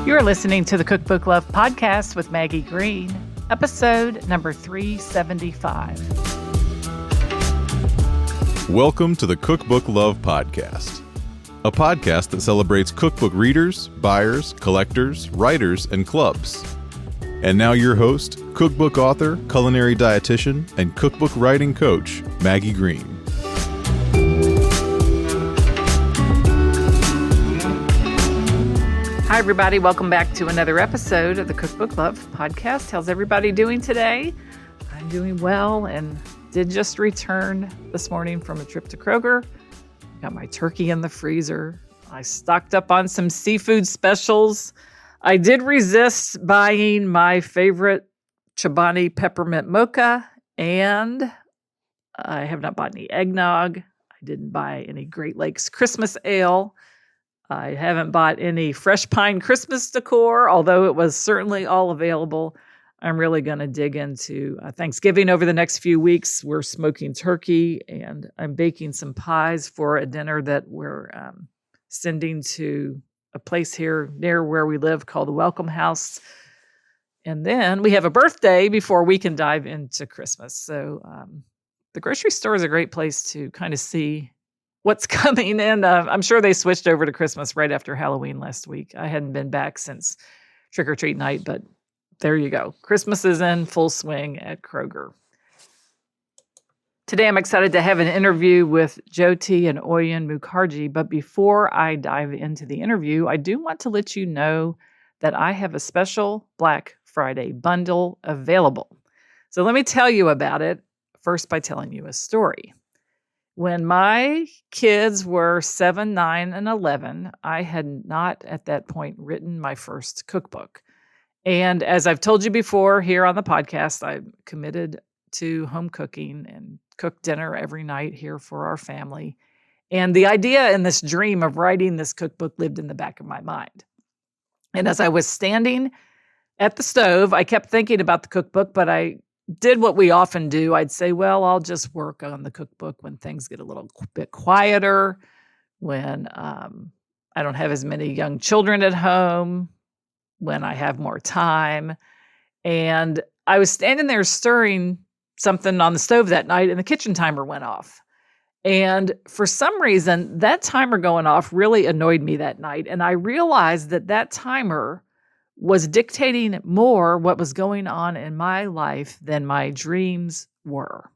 You're listening to the Cookbook Love Podcast with Maggie Green, episode number 375. Welcome to the Cookbook Love Podcast, a podcast that celebrates cookbook readers, buyers, collectors, writers, and clubs. And now your host, cookbook author, culinary dietitian, and cookbook writing coach, Maggie Green. Hi, everybody. Welcome back to another episode of the Cookbook Love Podcast. How's everybody doing today? I'm doing well and did just return this morning from a trip to Kroger. Got my turkey in the freezer. I stocked up on some seafood specials. I did resist buying my favorite Chobani peppermint mocha, and I have not bought any eggnog. I didn't buy any Great Lakes Christmas ale. I haven't bought any fresh pine Christmas decor, although it was certainly all available. I'm really going to dig into Thanksgiving over the next few weeks. We're smoking turkey, and I'm baking some pies for a dinner that we're sending to a place here near where we live called the Welcome House. And then we have a birthday before we can dive into Christmas. So the grocery store is a great place to kind of see what's coming in. I'm sure they switched over to Christmas right after Halloween last week. I hadn't been back since trick-or-treat night, but there you go. Christmas is in full swing at Kroger. Today, I'm excited to have an interview with Jyoti and Auyon Mukharji. But before I dive into the interview, I do want to let you know that I have a special Black Friday bundle available. So let me tell you about it, first by telling you a story. When my kids were 7, 9, and 11, I had not at that point written my first cookbook. And as I've told you before here on the podcast, I'm committed to home cooking and cook dinner every night here for our family. And the idea and this dream of writing this cookbook lived in the back of my mind. And as I was standing at the stove, I kept thinking about the cookbook, but I did what we often do. I'd say, well, I'll just work on the cookbook when things get a little bit quieter, when I don't have as many young children at home, when I have more time. And I was standing there stirring something on the stove that night, and the kitchen timer went off. And for some reason, that timer going off really annoyed me that night. And I realized that that timer was dictating more what was going on in my life than my dreams were.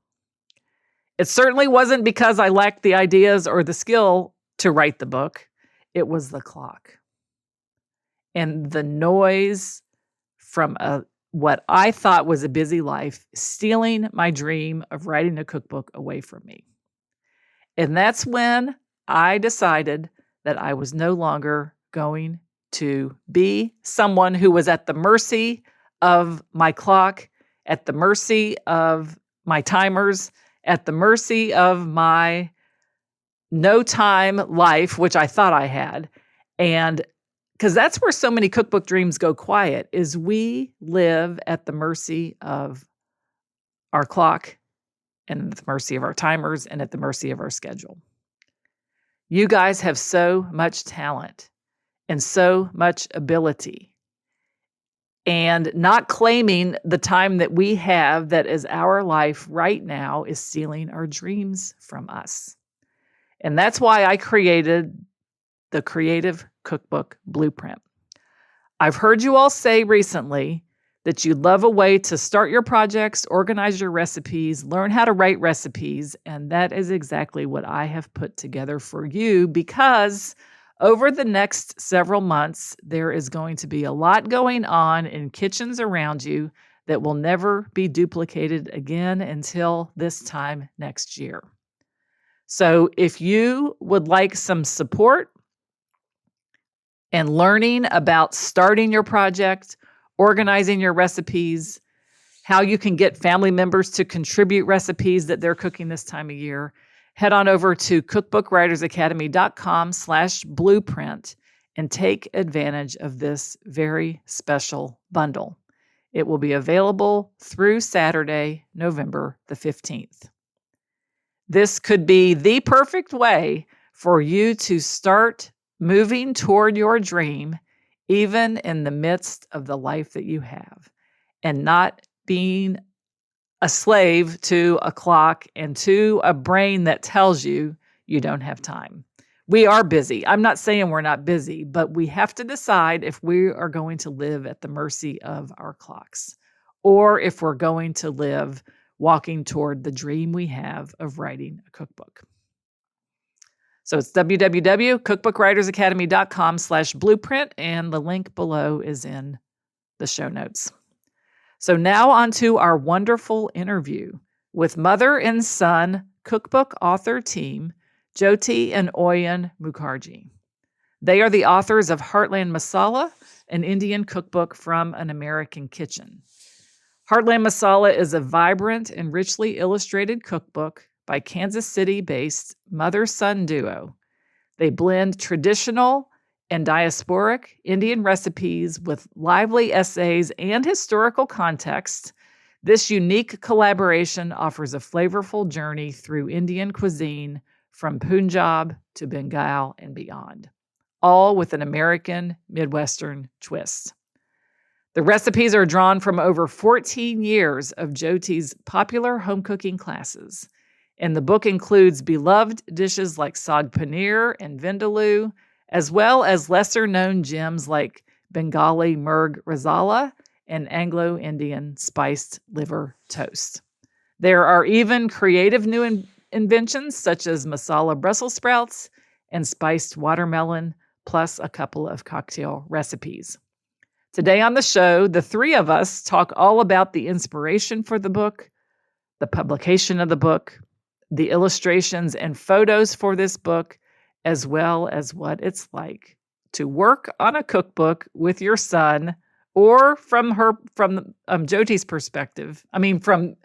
It certainly wasn't because I lacked the ideas or the skill to write the book. It was the clock and the noise from what I thought was a busy life stealing my dream of writing a cookbook away from me. And that's when I decided that I was no longer going to be someone who was at the mercy of my clock, at the mercy of my timers, at the mercy of my no time life, which I thought I had. And because that's where so many cookbook dreams go quiet, is we live at the mercy of our clock and at the mercy of our timers and at the mercy of our schedule. You guys have so much talent and so much ability, and not claiming the time that we have that is our life right now is stealing our dreams from us. And that's why I created the Creative Cookbook Blueprint. I've heard you all say recently that you'd love a way to start your projects, organize your recipes, learn how to write recipes, and that is exactly what I have put together for you, because over the next several months, there is going to be a lot going on in kitchens around you that will never be duplicated again until this time next year. So if you would like some support and learning about starting your project, organizing your recipes, how you can get family members to contribute recipes that they're cooking this time of year, head on over to cookbookwritersacademy.com/blueprint and take advantage of this very special bundle. It will be available through Saturday, November the 15th. This could be the perfect way for you to start moving toward your dream even in the midst of the life that you have, and not being a slave to a clock and to a brain that tells you you don't have time. We are busy. I'm not saying we're not busy, but we have to decide if we are going to live at the mercy of our clocks or if we're going to live walking toward the dream we have of writing a cookbook. So it's www.cookbookwritersacademy.com/blueprint, and the link below is in the show notes. So now on to our wonderful interview with mother and son cookbook author team, Jyoti and Auyon Mukharji. They are the authors of Heartland Masala, an Indian cookbook from an American kitchen. Heartland Masala is a vibrant and richly illustrated cookbook by Kansas City-based mother-son duo. They blend traditional and diasporic Indian recipes with lively essays and historical context. This unique collaboration offers a flavorful journey through Indian cuisine from Punjab to Bengal and beyond, all with an American Midwestern twist. The recipes are drawn from over 14 years of Jyoti's popular home cooking classes, and the book includes beloved dishes like saag paneer and vindaloo, as well as lesser-known gems like Bengali murg rasala and Anglo-Indian spiced liver toast. There are even creative new inventions such as masala Brussels sprouts and spiced watermelon, plus a couple of cocktail recipes. Today on the show, the three of us talk all about the inspiration for the book, the publication of the book, the illustrations and photos for this book, as well as what it's like to work on a cookbook with your son, or from Jyoti's perspective. From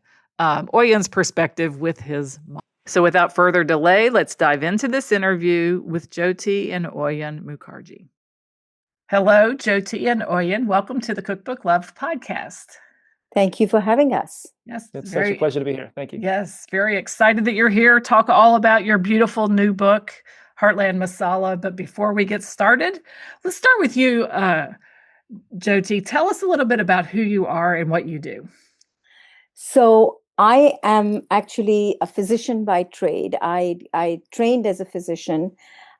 Auyon's perspective with his mom. So without further delay, let's dive into this interview with Jyoti and Auyon Mukharji. Hello, Jyoti and Auyon. Welcome to the Cookbook Love podcast. Thank you for having us. Yes, it's such a pleasure to be here. Thank you. Yes, very excited that you're here. Talk all about your beautiful new book, Heartland Masala. But before we get started, let's start with you, Jyoti. Tell us a little bit about who you are and what you do. So I am actually a physician by trade. I trained as a physician.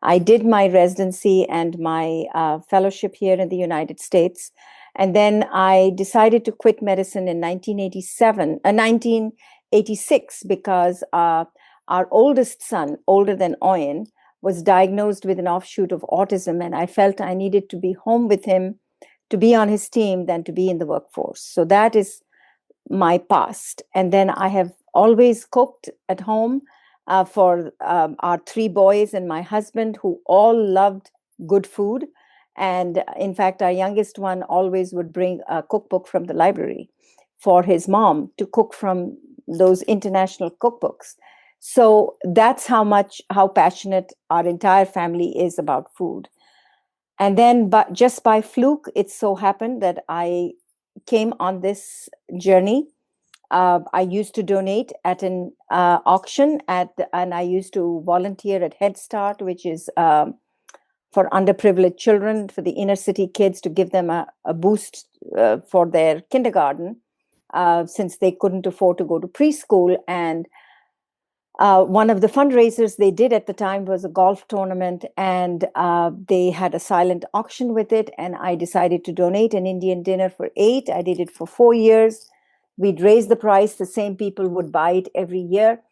I did my residency and my fellowship here in the United States. And then I decided to quit medicine in 1986, because our oldest son, older than Auyon, was diagnosed with an offshoot of autism. And I felt I needed to be home with him, to be on his team, than to be in the workforce. So that is my past. And then I have always cooked at home for our three boys and my husband, who all loved good food. And in fact, our youngest one always would bring a cookbook from the library for his mom to cook from those international cookbooks. So that's how passionate our entire family is about food. And then, but just by fluke, it so happened that I came on this journey. I used to donate at an auction and I used to volunteer at Head Start, which is for underprivileged children, for the inner city kids, to give them a boost for their kindergarten, since they couldn't afford to go to preschool. And one of the fundraisers they did at the time was a golf tournament, and they had a silent auction with it. And I decided to donate an Indian dinner for 8. I did it for 4 years. We'd raise the price. The same people would buy it every year.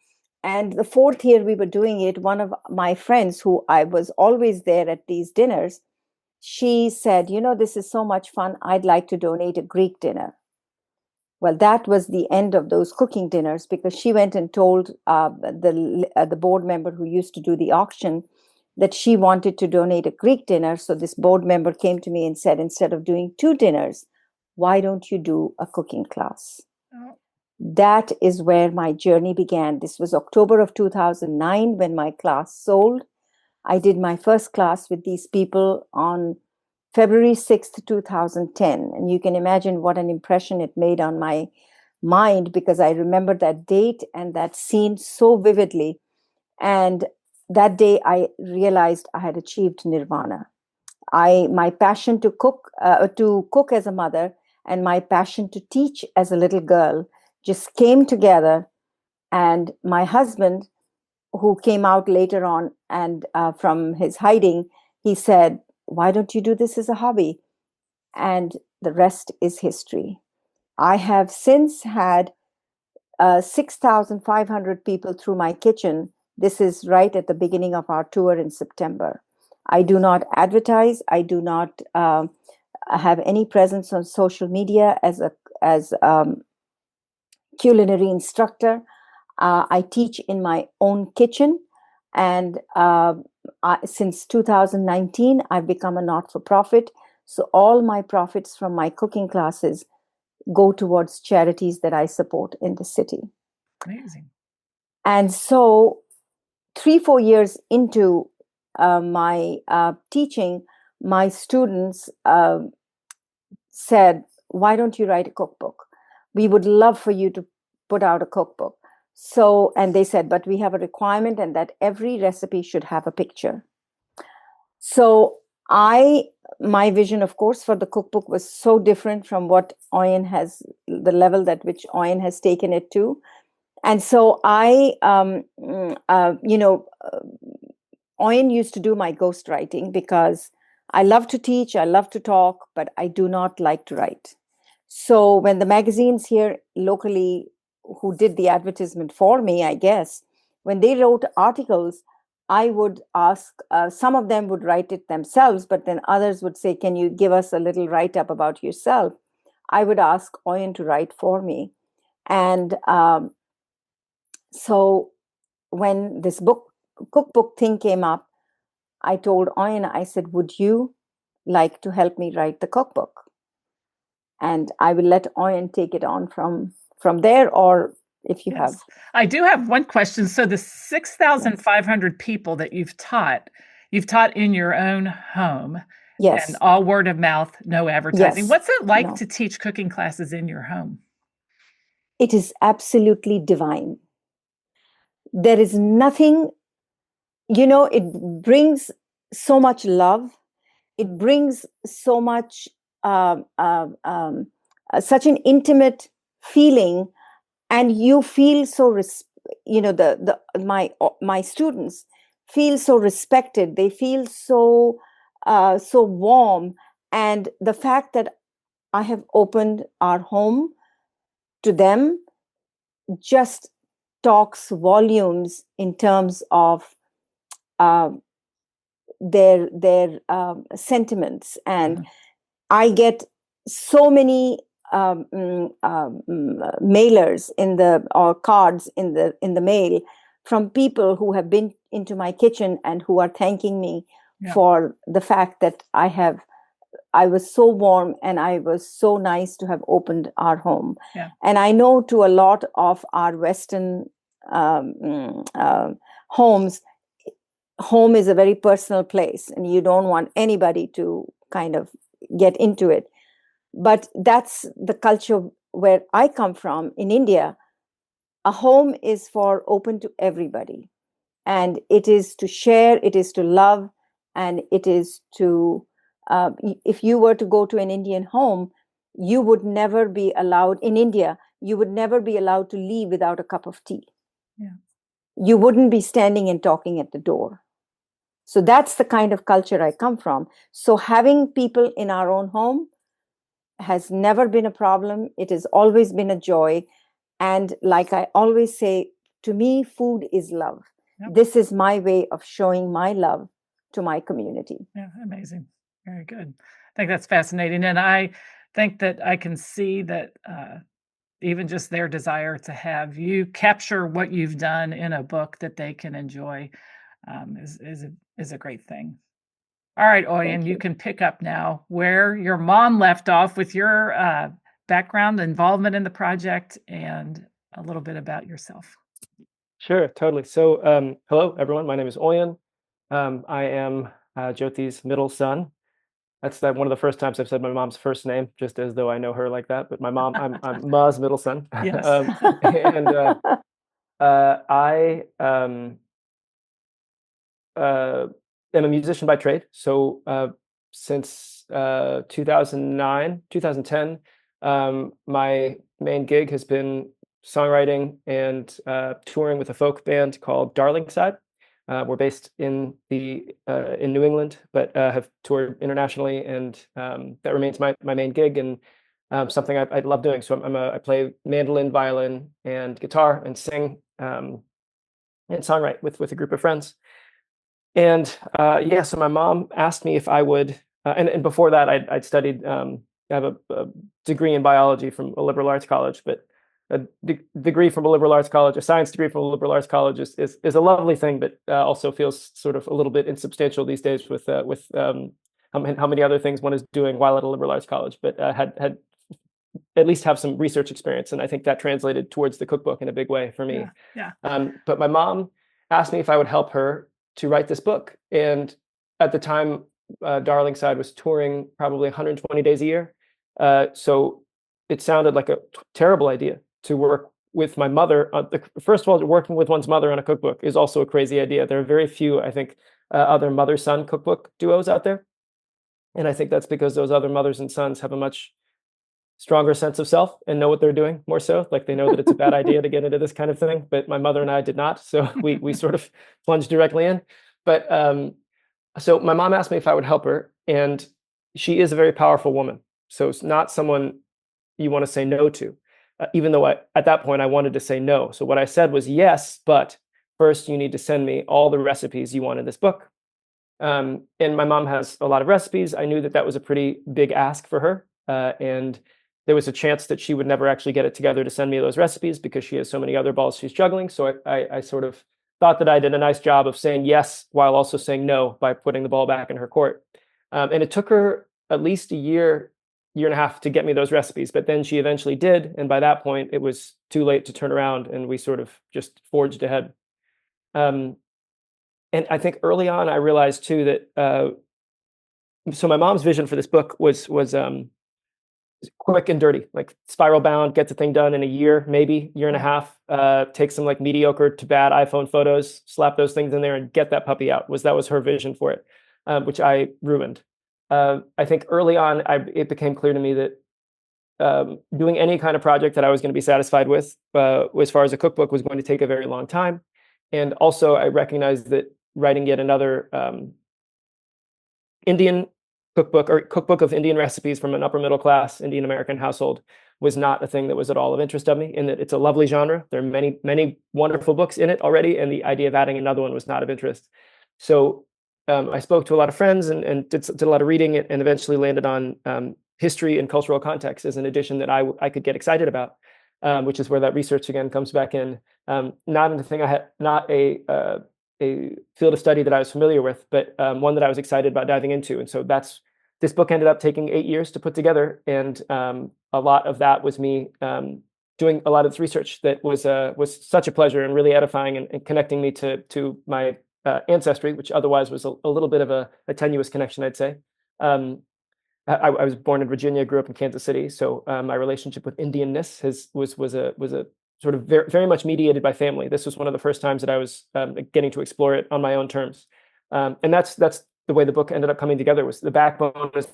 And the 4th year we were doing it, one of my friends, who I was always there at these dinners, she said, this is so much fun. I'd like to donate a Greek dinner. Well, that was the end of those cooking dinners, because she went and told the board member who used to do the auction that she wanted to donate a Greek dinner. So this board member came to me and said, instead of doing 2 dinners, why don't you do a cooking class? Oh. That is where my journey began. This was October of 2009 when my class sold. I did my first class with these people on February 6th, 2010. And you can imagine what an impression it made on my mind, because I remember that date and that scene so vividly. And that day I realized I had achieved nirvana. My passion to cook as a mother, and my passion to teach as a little girl just came together. And my husband, who came out later on and from his hiding, he said, "Why don't you do this as a hobby?" And the rest is history. I have since had 6,500 people through my kitchen. This is right at the beginning of our tour in September. I do not advertise. I do not have any presence on social media as culinary instructor. I teach in my own kitchen, and since 2019, I've become a not-for-profit. So all my profits from my cooking classes go towards charities that I support in the city. Amazing. And so 3-4 years into my teaching, my students said, "Why don't you write a cookbook? We would love for you to put out a cookbook." So, and they said, "But we have a requirement, and that every recipe should have a picture." So my vision, of course, for the cookbook was so different from what Auyon has, the level at which Auyon has taken it to. And so Auyon used to do my ghostwriting because I love to teach, I love to talk, but I do not like to write. So when the magazines here locally, who did the advertisement for me, I guess, when they wrote articles, I would ask, some of them would write it themselves, but then others would say, "Can you give us a little write-up about yourself?" I would ask Auyon to write for me. And so when this cookbook thing came up, I told Auyon, I said, "Would you like to help me write the cookbook?" And I will let Auyon take it on from there, or if you have. I do have one question. So the 6,500 people that you've taught in your own home. Yes. And all word of mouth, no advertising. Yes. What's it like to teach cooking classes in your home? It is absolutely divine. There is nothing, it brings so much love. It brings so much, such an intimate feeling, and you feel so, my students feel so respected. They feel so warm, and the fact that I have opened our home to them just talks volumes in terms of their sentiments. And I get so many mailers or cards in the mail from people who have been into my kitchen and who are thanking me for the fact that I was so warm and I was so nice to have opened our home. And I know to a lot of our Western homes, home is a very personal place and you don't want anybody to kind of get into it. But that's the culture where I come from in India. A home is open to everybody. And it is to share, it is to love, and it is to, if you were to go to an Indian home, you would never be allowed, in India, you would never be allowed to leave without a cup of tea. You wouldn't be standing and talking at the door. So that's the kind of culture I come from. So having people in our own home has never been a problem. It has always been a joy. And like I always say, to me, food is love. This is my way of showing my love to my community. Yeah, amazing. Very good. I think that's fascinating. And I think that I can see that even just their desire to have you capture what you've done in a book that they can enjoy is a great thing. All right, Auyon, you can pick up now where your mom left off with your background, involvement in the project, and a little bit about yourself. Sure, totally. So, hello, everyone. My name is Auyon. I am Jyoti's middle son. That's one of the first times I've said my mom's first name, just as though I know her like that. But my mom, I'm Ma's middle son. Yes. And I am a musician by trade. So since 2009, 2010. My main gig has been songwriting and touring with a folk band called Darlingside. We're based in New England, but have toured internationally, and that remains my main gig and something I love doing. So I play mandolin, violin, and guitar, and sing and songwrite with a group of friends. And so my mom asked me if I would, and before that I'd studied. I have a degree in biology from a liberal arts college, but a degree from a liberal arts college, a science degree from a liberal arts college is a lovely thing, but also feels sort of a little bit insubstantial these days with how many other things one is doing while at a liberal arts college. But had at least have some research experience, and I think that translated towards the cookbook in a big way for me. Yeah. But my mom asked me if I would help her to write this book, and at the time, Darlingside was touring probably 120 days a year. So it sounded like a terrible idea to work with my mother. First of all, working with one's mother on a cookbook is also a crazy idea. There are very few, I think, other mother-son cookbook duos out there. And I think that's because those other mothers and sons have a much stronger sense of self and know what they're doing more so. Like they know that it's a bad idea to get into this kind of thing. But my mother and I did not. So we sort of plunged directly in. But so my mom asked me if I would help her. And she is a very powerful woman. So it's not someone you want to say no to, even though at that point I wanted to say no. So what I said was yes, but first you need to send me all the recipes you want in this book. And my mom has a lot of recipes. I knew that that was a pretty big ask for her. And there was a chance that she would never actually get it together to send me those recipes because she has so many other balls she's juggling. So I sort of thought that I did a nice job of saying yes while also saying no by putting the ball back in her court. And it took her at least a year and a half to get me those recipes, but then she eventually did. And by that point, it was too late to turn around, and we sort of just forged ahead. And I think early on, I realized too that, so my mom's vision for this book was quick and dirty, like spiral bound, get the thing done in a year, maybe year and a half, take some like mediocre to bad iPhone photos, slap those things in there and get that puppy out. That was her vision for it, which I ruined. I think early on, it became clear to me that doing any kind of project that I was going to be satisfied with, as far as a cookbook, was going to take a very long time. And also, I recognized that writing yet another Indian cookbook or cookbook of Indian recipes from an upper middle class Indian American household was not a thing that was at all of interest of me, in that it's a lovely genre. There are many, many wonderful books in it already, and the idea of adding another one was not of interest. So I spoke to a lot of friends and did a lot of reading, and eventually landed on history and cultural context as an addition that I could get excited about, which is where that research again comes back in. Not a thing I had, not a field of study that I was familiar with, but one that I was excited about diving into. And so this book ended up taking 8 years to put together, and a lot of that was me doing a lot of this research that was such a pleasure and really edifying, and connecting me to my ancestry, which otherwise was a little bit of a tenuous connection, I'd say. I was born in Virginia, grew up in Kansas City, so my relationship with Indianness was a sort of very, very much mediated by family. This was one of the first times that I was getting to explore it on my own terms, and that's the way the book ended up coming together. Was the backbone is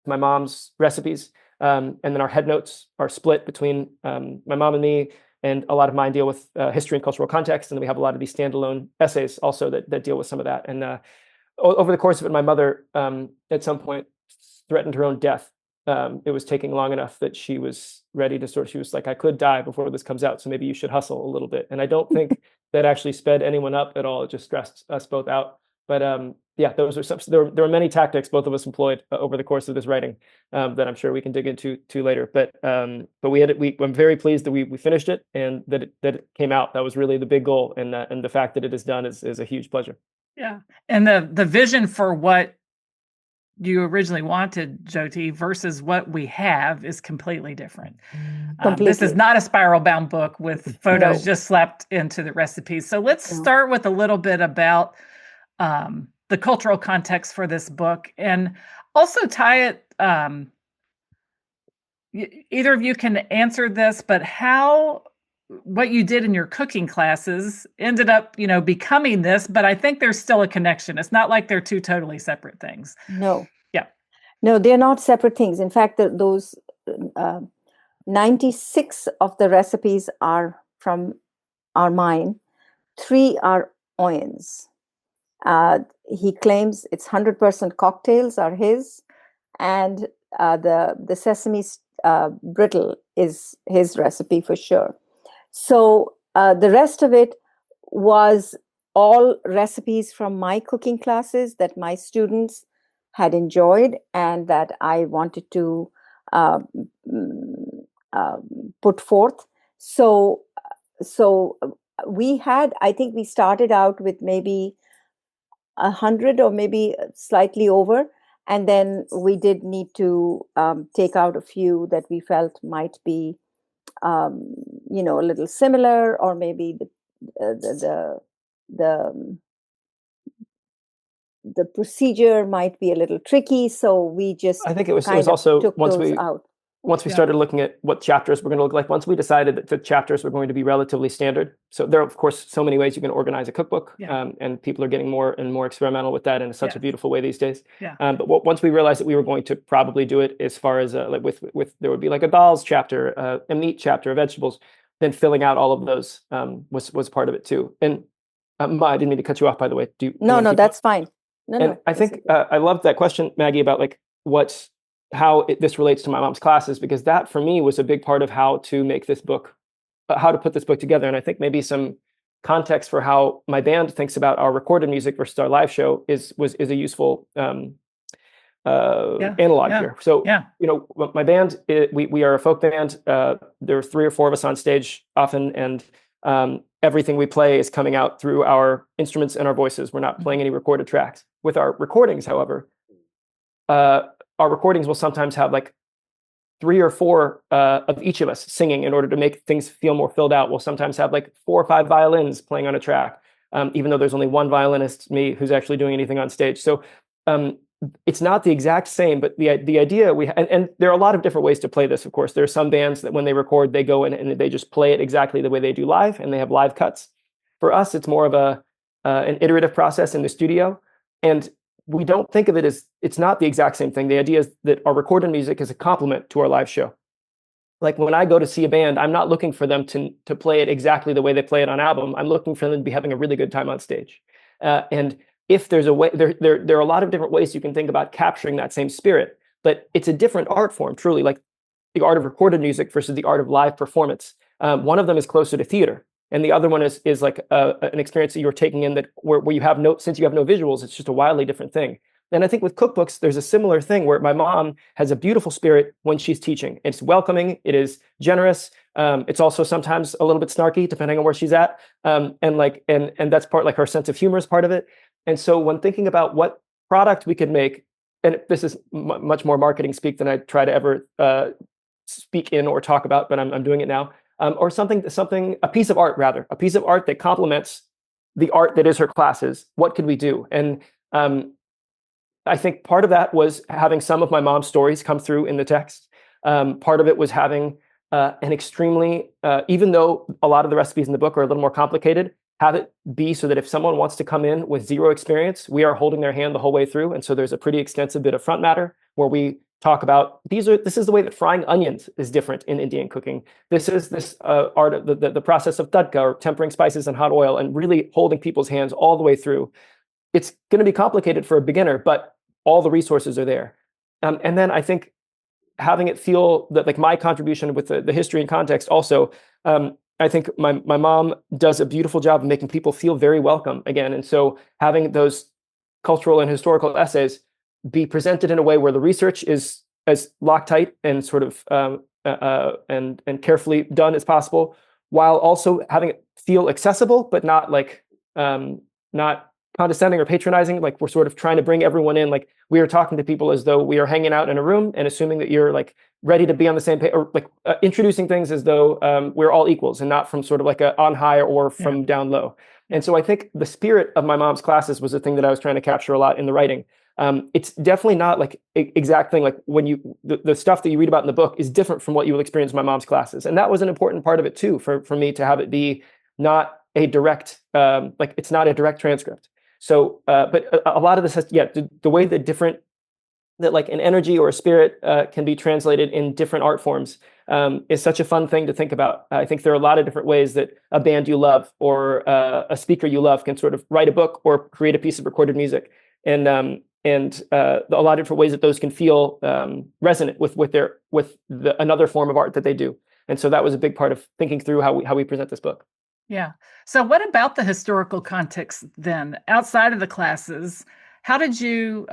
my mom's recipes, and then our head notes are split between my mom and me. And a lot of mine deal with history and cultural context. And then we have a lot of these standalone essays also that deal with some of that. And over the course of it, my mother at some point threatened her own death. It was taking long enough that she was ready to she was like, I could die before this comes out, so maybe you should hustle a little bit. And I don't think that actually sped anyone up at all. It just stressed us both out. But those are there were many tactics both of us employed over the course of this writing that I'm sure we can dig into later. But I'm very pleased that we finished it, and that it came out. That was really the big goal, and the fact that it is done is a huge pleasure. Yeah, and the vision for what you originally wanted, Jyoti, versus what we have is completely different. This is not a spiral bound book with photos just slapped into the recipes. So let's start with a little bit about the cultural context for this book, and also tie it. Either of you can answer this, but how what you did in your cooking classes ended up, becoming this. But I think there's still a connection. It's not like they're two totally separate things. No. Yeah. No, they're not separate things. In fact, those 96 of the recipes are mine. 3 are Auyen's. He claims it's 100% cocktails are his, and the sesame brittle is his recipe for sure. So the rest of it was all recipes from my cooking classes that my students had enjoyed and that I wanted to uh, put forth. So I think we started out with maybe 100 or maybe slightly over, and then we did need to take out a few that we felt might be a little similar, or maybe the the procedure might be a little tricky, so we just I think it was kind of also took those out. once we started looking at what chapters were going to look like, once we decided that the chapters were going to be relatively standard. So there are, of course, so many ways you can organize a cookbook, and people are getting more and more experimental with that in such a beautiful way these days. But once we realized that we were going to probably do it as far as like with there would be like a dals chapter, a meat chapter, vegetables, then filling out all of those was part of it too. And I didn't mean to cut you off, by the way. No, that's fine. No, I think I loved that question, Maggie, about like how this relates to my mom's classes, because that for me was a big part of how to make this book, how to put this book together. And I think maybe some context for how my band thinks about our recorded music versus our live show is a useful analog here. So, my band, we are a folk band. There are 3 or 4 of us on stage often, and everything we play is coming out through our instruments and our voices. We're not playing any recorded tracks. With our recordings, however, our recordings will sometimes have like 3 or 4 of each of us singing in order to make things feel more filled out. We'll sometimes have like 4 or 5 violins playing on a track, even though there's only one violinist, me, who's actually doing anything on stage. So it's not the exact same, but the idea and there are a lot of different ways to play this. Of course, there are some bands that when they record, they go in and they just play it exactly the way they do live, and they have live cuts. For us, it's more of an iterative process in the studio, and we don't think of it as, it's not the exact same thing. The idea is that our recorded music is a complement to our live show. Like when I go to see a band, I'm not looking for them to play it exactly the way they play it on album. I'm looking for them to be having a really good time on stage. And if there's a way, there are a lot of different ways you can think about capturing that same spirit, but it's a different art form, truly, like the art of recorded music versus the art of live performance. One of them is closer to theater, and the other one is like an experience that you're taking in that where you have since you have no visuals, it's just a wildly different thing. And I think with cookbooks, there's a similar thing where my mom has a beautiful spirit when she's teaching. It's welcoming, it is generous. It's also sometimes a little bit snarky, depending on where she's at. And that's part, like her sense of humor is part of it. And so when thinking about what product we could make, and this is much more marketing speak than I try to ever speak in or talk about, but I'm doing it now. Or a piece of art that complements the art that is her classes. What could we do? And I think part of that was having some of my mom's stories come through in the text. Part of it was having an extremely, even though a lot of the recipes in the book are a little more complicated, have it be so that if someone wants to come in with zero experience, we are holding their hand the whole way through. And so there's a pretty extensive bit of front matter where we talk about this is the way that frying onions is different in Indian cooking. This is this art of the process of tadka, or tempering spices in hot oil, and really holding people's hands all the way through. It's going to be complicated for a beginner, but all the resources are there. And then I think having it feel that like my contribution with the history and context also, I think my mom does a beautiful job of making people feel very welcome again. And so having those cultural and historical essays be presented in a way where the research is as Loctite and sort of and carefully done as possible, while also having it feel accessible, but not like not condescending or patronizing. Like we're sort of trying to bring everyone in. Like we are talking to people as though we are hanging out in a room and assuming that you're like ready to be on the same page, or like introducing things as though we're all equals and not from sort of like a on high or from down low. And so I think the spirit of my mom's classes was the thing that I was trying to capture a lot in the writing. It's definitely not like exact thing. Like when the stuff that you read about in the book is different from what you will experience in my mom's classes. And that was an important part of it too, for me to have it be not a direct, like it's not a direct transcript. So, but a lot of this has, the way the different that like an energy or a spirit can be translated in different art forms is such a fun thing to think about. I think there are a lot of different ways that a band you love or a speaker you love can sort of write a book or create a piece of recorded music, and a lot of different ways that those can feel resonant with another form of art that they do. And so that was a big part of thinking through how we present this book. Yeah. So what about the historical context then, outside of the classes? How did you,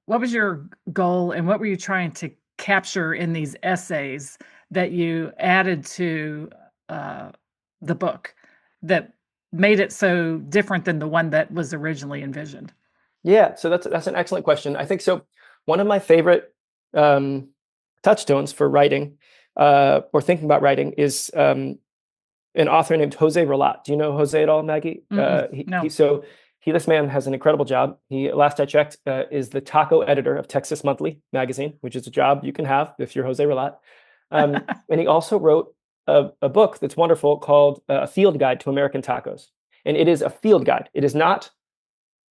what was your goal and what were you trying to capture in these essays that you added to the book that made it so different than the one that was originally envisioned? Yeah, so that's an excellent question. I think so. One of my favorite touchstones for writing or thinking about writing is an author named Jose Relat. Do you know Jose at all, Maggie? No. This man has an incredible job. He, last I checked, is the taco editor of Texas Monthly magazine, which is a job you can have if you're Jose Relat. And he also wrote a book that's wonderful called A Field Guide to American Tacos. And it is a field guide. It is not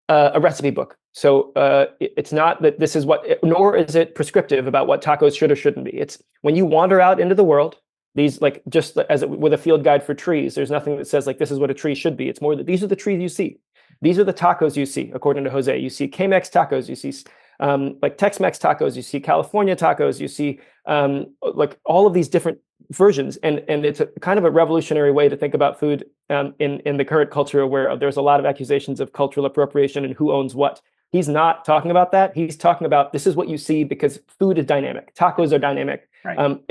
a recipe book. So it's not that this is nor is it prescriptive about what tacos should or shouldn't be. It's when you wander out into the world, these, like, just as with a field guide for trees, there's nothing that says like this is what a tree should be. It's more that these are the trees you see. These are the tacos you see, according to Jose. You see K-Mex tacos, you see like Tex-Mex tacos, you see California tacos, you see like all of these different versions. And it's a kind of a revolutionary way to think about food in the current culture where there's a lot of accusations of cultural appropriation and who owns what. He's not talking about that. He's talking about this is what you see because food is dynamic. Tacos are dynamic. Right.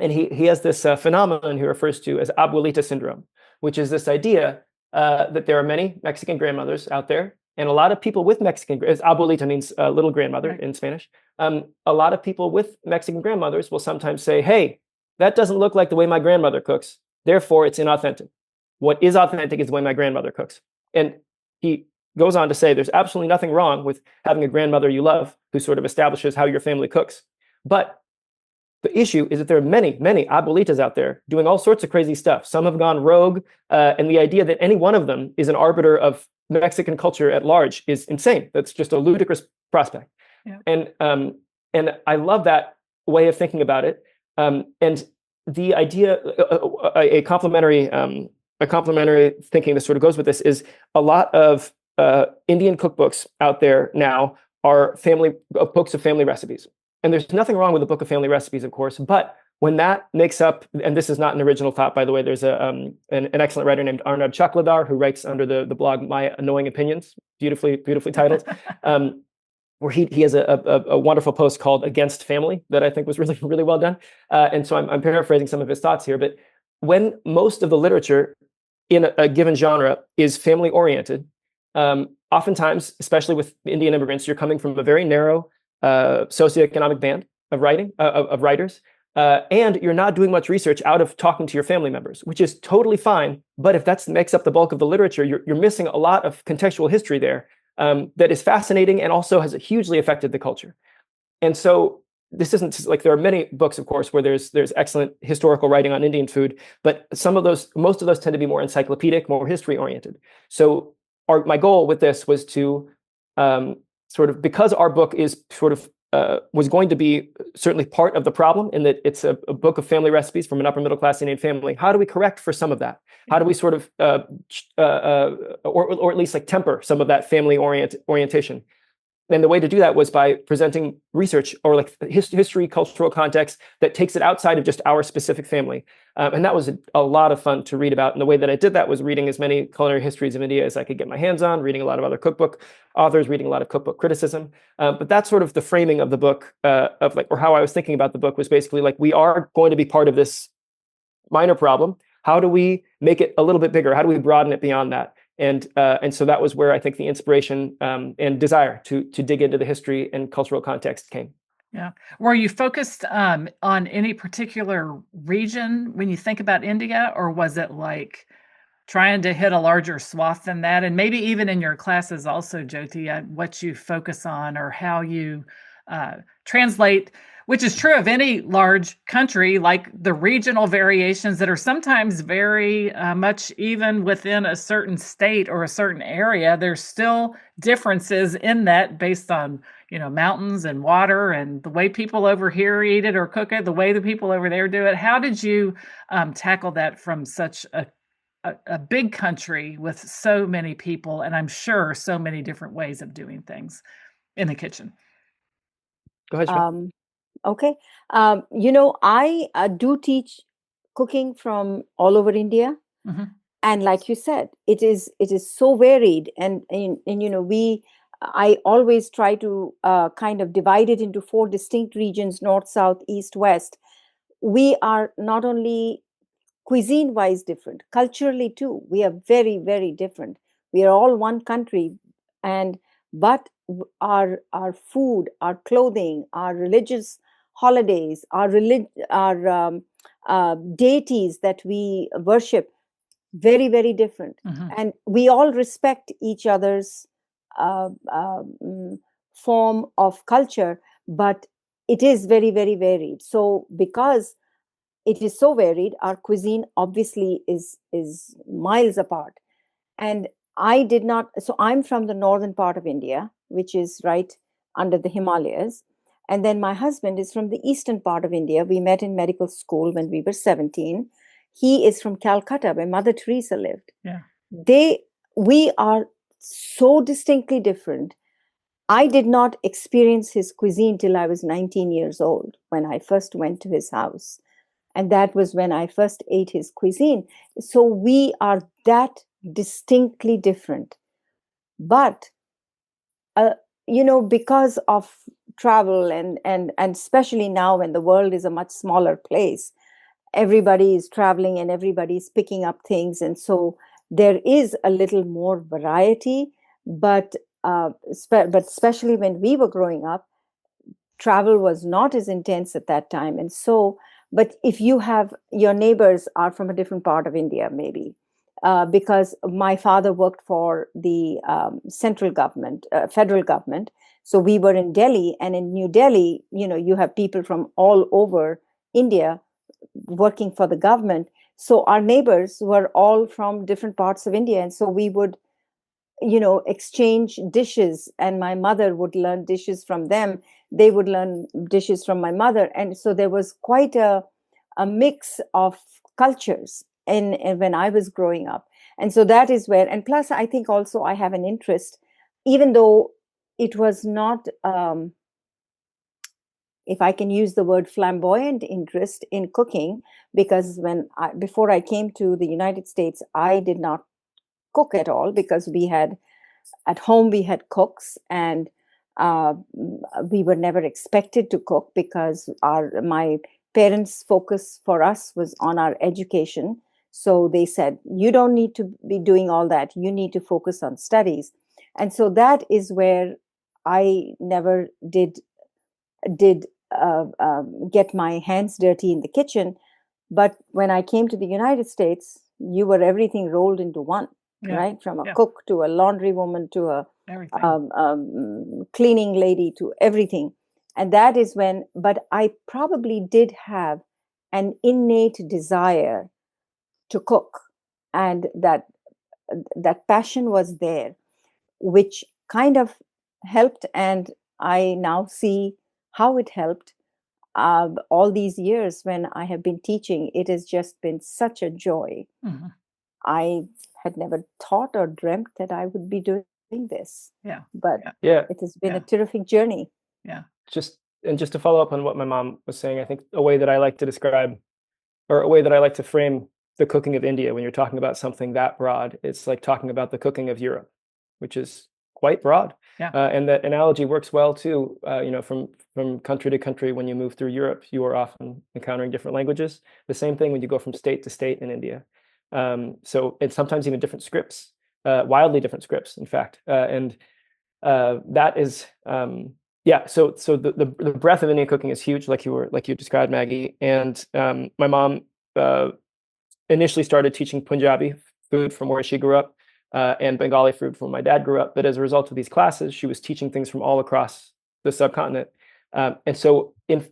And he has this phenomenon he refers to as abuelita syndrome, which is this idea that there are many Mexican grandmothers out there, and a lot of people with Mexican, abuelita means little grandmother in Spanish. A lot of people with Mexican grandmothers will sometimes say, hey, that doesn't look like the way my grandmother cooks, therefore it's inauthentic. What is authentic is the way my grandmother cooks. And he goes on to say there's absolutely nothing wrong with having a grandmother you love who sort of establishes how your family cooks. But the issue is that there are many, many abuelitas out there doing all sorts of crazy stuff. Some have gone rogue, and the idea that any one of them is an arbiter of Mexican culture at large is insane. That's just a ludicrous prospect. Yeah. And I love that way of thinking about it. And the idea, a complementary thinking that sort of goes with this is a lot of Indian cookbooks out there now are books of family recipes. And there's nothing wrong with a book of family recipes, of course, but when that makes up, and this is not an original thought, by the way, there's an excellent writer named Arnab Chakladar who writes under the blog My Annoying Opinions, beautifully titled, where he has a wonderful post called Against Family that I think was really, really well done. And so I'm paraphrasing some of his thoughts here, but when most of the literature in a given genre is family oriented, oftentimes, especially with Indian immigrants, you're coming from a very narrow socioeconomic band of writers, and you're not doing much research out of talking to your family members, which is totally fine. But if that makes up the bulk of the literature, you're missing a lot of contextual history there that is fascinating and also has hugely affected the culture. And so this isn't like there are many books, of course, where there's excellent historical writing on Indian food, but most of those tend to be more encyclopedic, more history oriented. So my goal with this was to sort of, because our book is sort of was going to be certainly part of the problem in that it's a book of family recipes from an upper middle class Indian family. How do we correct for some of that? How do we sort of, or at least like temper some of that family orientation? And the way to do that was by presenting research or like history, cultural context that takes it outside of just our specific family. And that was a lot of fun to read about. And the way that I did that was reading as many culinary histories of India as I could get my hands on, reading a lot of other cookbook authors, reading a lot of cookbook criticism. But that's sort of the framing of the book or how I was thinking about the book was basically like, we are going to be part of this minor problem. How do we make it a little bit bigger? How do we broaden it beyond that? And so that was where I think the inspiration and desire to dig into the history and cultural context came. Yeah. Were you focused on any particular region when you think about India, or was it like trying to hit a larger swath than that? And maybe even in your classes also, Jyoti, what you focus on or how you translate, which is true of any large country, like the regional variations that are sometimes very much even within a certain state or a certain area. There's still differences in that based on, mountains and water and the way people over here eat it or cook it, the way the people over there do it. How did you tackle that from such a big country with so many people, and I'm sure so many different ways of doing things in the kitchen? Go ahead, Shweta. Okay. I do teach cooking from all over India. Mhm. And like you said, it is so varied. I always try to kind of divide it into four distinct regions: north, south, east, west. We are not only cuisine wise different, culturally too. We are very, very different. We are all one country, and but our food, our clothing, our religious holidays, our deities that we worship, very, very different. Mhm. And we all respect each other's uh, um, form of culture, but it is very, very varied. So because it is so varied, our cuisine obviously is miles apart. And I did not, so I'm from the northern part of India, which is right under the Himalayas. And then my husband is from the eastern part of India. We met in medical school when we were 17. He is from Calcutta, where Mother Teresa lived. Yeah. We are so distinctly different. I did not experience his cuisine till I was 19 years old when I first went to his house. And that was when I first ate his cuisine. So we are that distinctly different. But uh, because of travel and especially now when the world is a much smaller place, everybody is traveling and everybody's picking up things, and so there is a little more variety. But but especially when we were growing up, travel was not as intense at that time. And so, but if you have your neighbors are from a different part of India, maybe because my father worked for the central government, federal government. So we were in Delhi, and in New Delhi, you have people from all over India working for the government. So our neighbors were all from different parts of India. And so we would exchange dishes, and my mother would learn dishes from them. They would learn dishes from my mother. And so there was quite a mix of cultures in when I was growing up. And so that is where, and plus I think also I have an interest, even though it was not if I can use the word flamboyant interest in cooking, because before I came to the United States, I did not cook at all, because at home we had cooks, and uh, we were never expected to cook because my parents' focus for us was on our education. So they said, you don't need to be doing all that. You need to focus on studies. And so that is where I never did get my hands dirty in the kitchen. But when I came to the United States, you were everything rolled into one, Yeah. right? From a Yeah. cook to a laundry woman to a Everything. cleaning lady to everything. And that is when, but I probably did have an innate desire to cook, and that passion was there, which kind of helped. And I now see how it helped. All these years when I have been teaching, it has just been such a joy. Mhm. I had never thought or dreamt that I would be doing this, Yeah. but Yeah. Yeah, it has been Yeah. a terrific journey. Yeah. just to follow up on what my mom was saying, I think a way that I like to describe, or a way that I like to frame the cooking of India when you're talking about something that broad, it's like talking about the cooking of Europe, which is quite broad. Yeah. And that analogy works well too. From country to country, when you move through Europe, you are often encountering different languages. The same thing when you go from state to state in India. So it's sometimes even different scripts, wildly different scripts, in fact. And that is yeah. So the breadth of Indian cooking is huge, like you described, Maggie. And my mom initially started teaching Punjabi food from where she grew up, and Bengali food from where my dad grew up. But as a result of these classes, she was teaching things from all across the subcontinent. And so in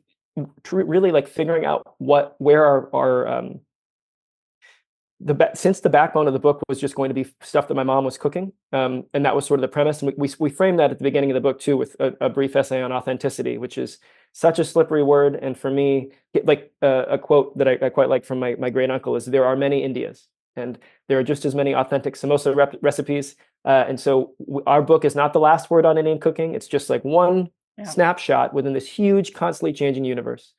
really like figuring out where our since the backbone of the book was just going to be stuff that my mom was cooking, and that was sort of the premise. And we framed that at the beginning of the book too, with a brief essay on authenticity, which is such a slippery word. And for me, like a quote that I quite like from my great uncle is, "There are many Indias, and there are just as many authentic samosa recipes." And so our book is not the last word on Indian cooking. It's just like one snapshot within this huge, constantly changing universe.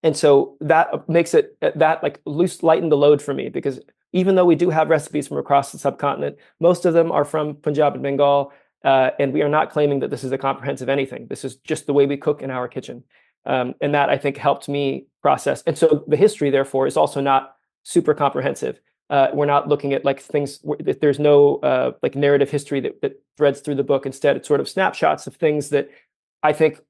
And so that makes it like lighten the load for me, because even though we do have recipes from across the subcontinent, most of them are from Punjab and Bengal, and we are not claiming that this is a comprehensive anything. This is just the way we cook in our kitchen, and that I think helped me process. And so the history, therefore, is also not super comprehensive. We're not looking at like things. There's no like narrative history that threads through the book. Instead, it's sort of snapshots of things that I think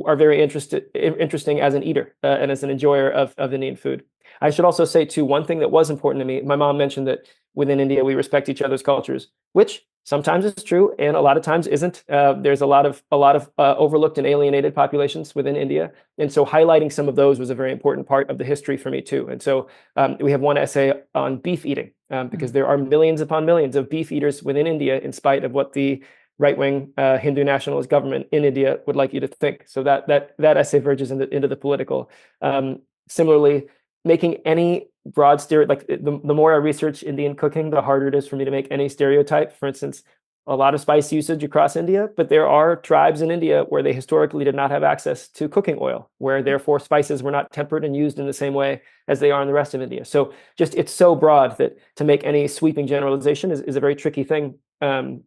are very interesting as an eater and as an enjoyer of Indian food. I should also say too, one thing that was important to me. My mom mentioned that within India we respect each other's cultures, which sometimes is true and a lot of times isn't. There's a lot of overlooked and alienated populations within India, and so highlighting some of those was a very important part of the history for me too. And so we have one essay on beef eating, because there are millions upon millions of beef eaters within India, in spite of what the right-wing Hindu nationalist government in India would like you to think. So that essay verges into the political. Similarly, making any broad like the more I research Indian cooking, the harder it is for me to make any stereotype. For instance, a lot of spice usage across India, but there are tribes in India where they historically did not have access to cooking oil, where therefore spices were not tempered and used in the same way as they are in the rest of India. So just it's so broad that to make any sweeping generalization is a very tricky thing. And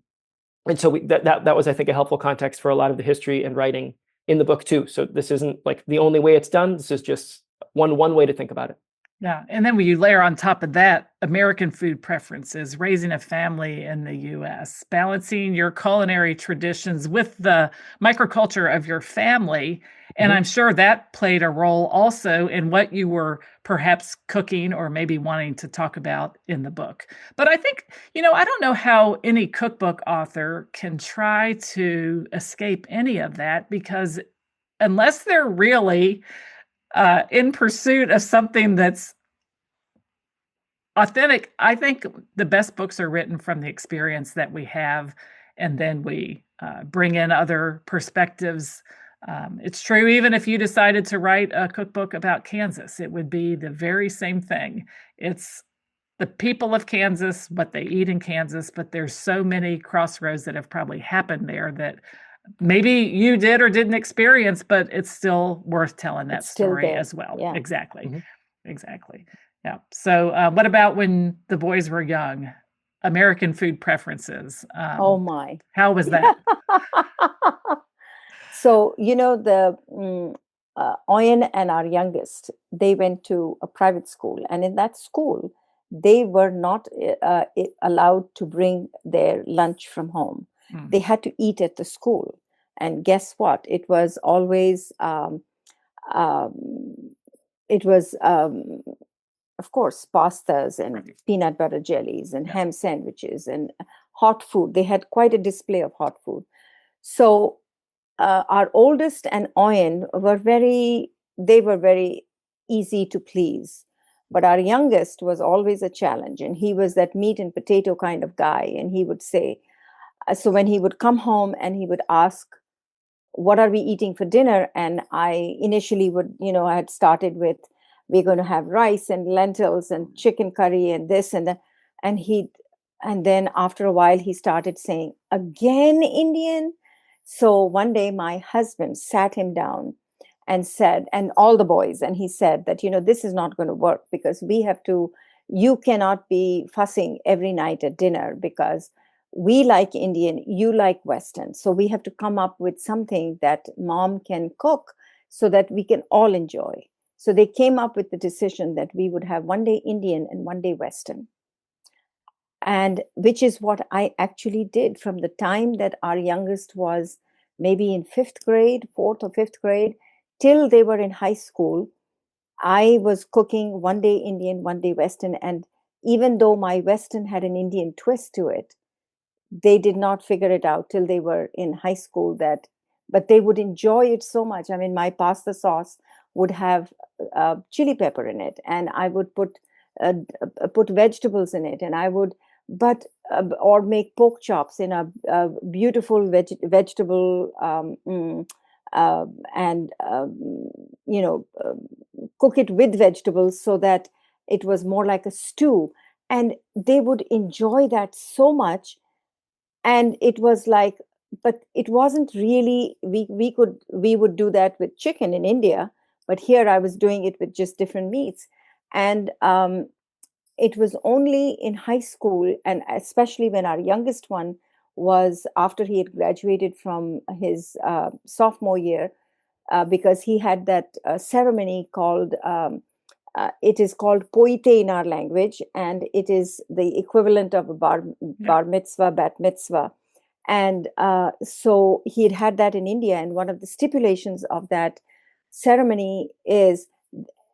so that was, I think, a helpful context for a lot of the history and writing in the book too. So this isn't like the only way it's done. This is just one way to think about it. Yeah. And then when you layer on top of that, American food preferences, raising a family in the US, balancing your culinary traditions with the microculture of your family. And I'm sure that played a role also in what you were perhaps cooking or maybe wanting to talk about in the book. But I think, I don't know how any cookbook author can try to escape any of that, because unless they're really in pursuit of something that's authentic, I think the best books are written from the experience that we have, and then we bring in other perspectives. It's true, even if you decided to write a cookbook about Kansas, it would be the very same thing. It's the people of Kansas, what they eat in Kansas, but there's so many crossroads that have probably happened there that maybe you did or didn't experience, but it's still worth telling that story as well. Yeah. Exactly. Exactly. Yeah. So what about when the boys were young? American food preferences. Oh my. How was that? So, the Auyon and our youngest, they went to a private school. And in that school, they were not allowed to bring their lunch from home. They had to eat at the school. And guess what? It was always, of course, pastas and peanut butter jellies and ham sandwiches and hot food. They had quite a display of hot food. So our oldest and Auyon were very easy to please. But our youngest was always a challenge. And he was that meat and potato kind of guy. And he would say, so when he would come home and he would ask, what are we eating for dinner? And I initially I had started with, we're going to have rice and lentils and chicken curry and this and that. And then after a while, he started saying, again, Indian? So one day my husband sat him down and said, and all the boys, and he said that, this is not going to work, because you cannot be fussing every night at dinner, because we like Indian, you like Western. So we have to come up with something that mom can cook so that we can all enjoy. So they came up with the decision that we would have one day Indian and one day Western. And which is what I actually did from the time that our youngest was maybe in fourth or fifth grade, till they were in high school. I was cooking one day Indian, one day Western. And even though my Western had an Indian twist to it, they did not figure it out till they were in high school, but they would enjoy it so much. I mean, my pasta sauce would have chili pepper in it, and I would put put vegetables in it, and I would, or make pork chops in a beautiful vegetable, and cook it with vegetables so that it was more like a stew, and they would enjoy that so much. And it was like, but it wasn't really, we would do that with chicken in India, but here I was doing it with just different meats. And it was only in high school, and especially when our youngest one was after he had graduated from his sophomore year, because he had that ceremony called, it is called poite in our language, and it is the equivalent of a bar mitzvah, bat mitzvah. And so he had that in India, and one of the stipulations of that ceremony is,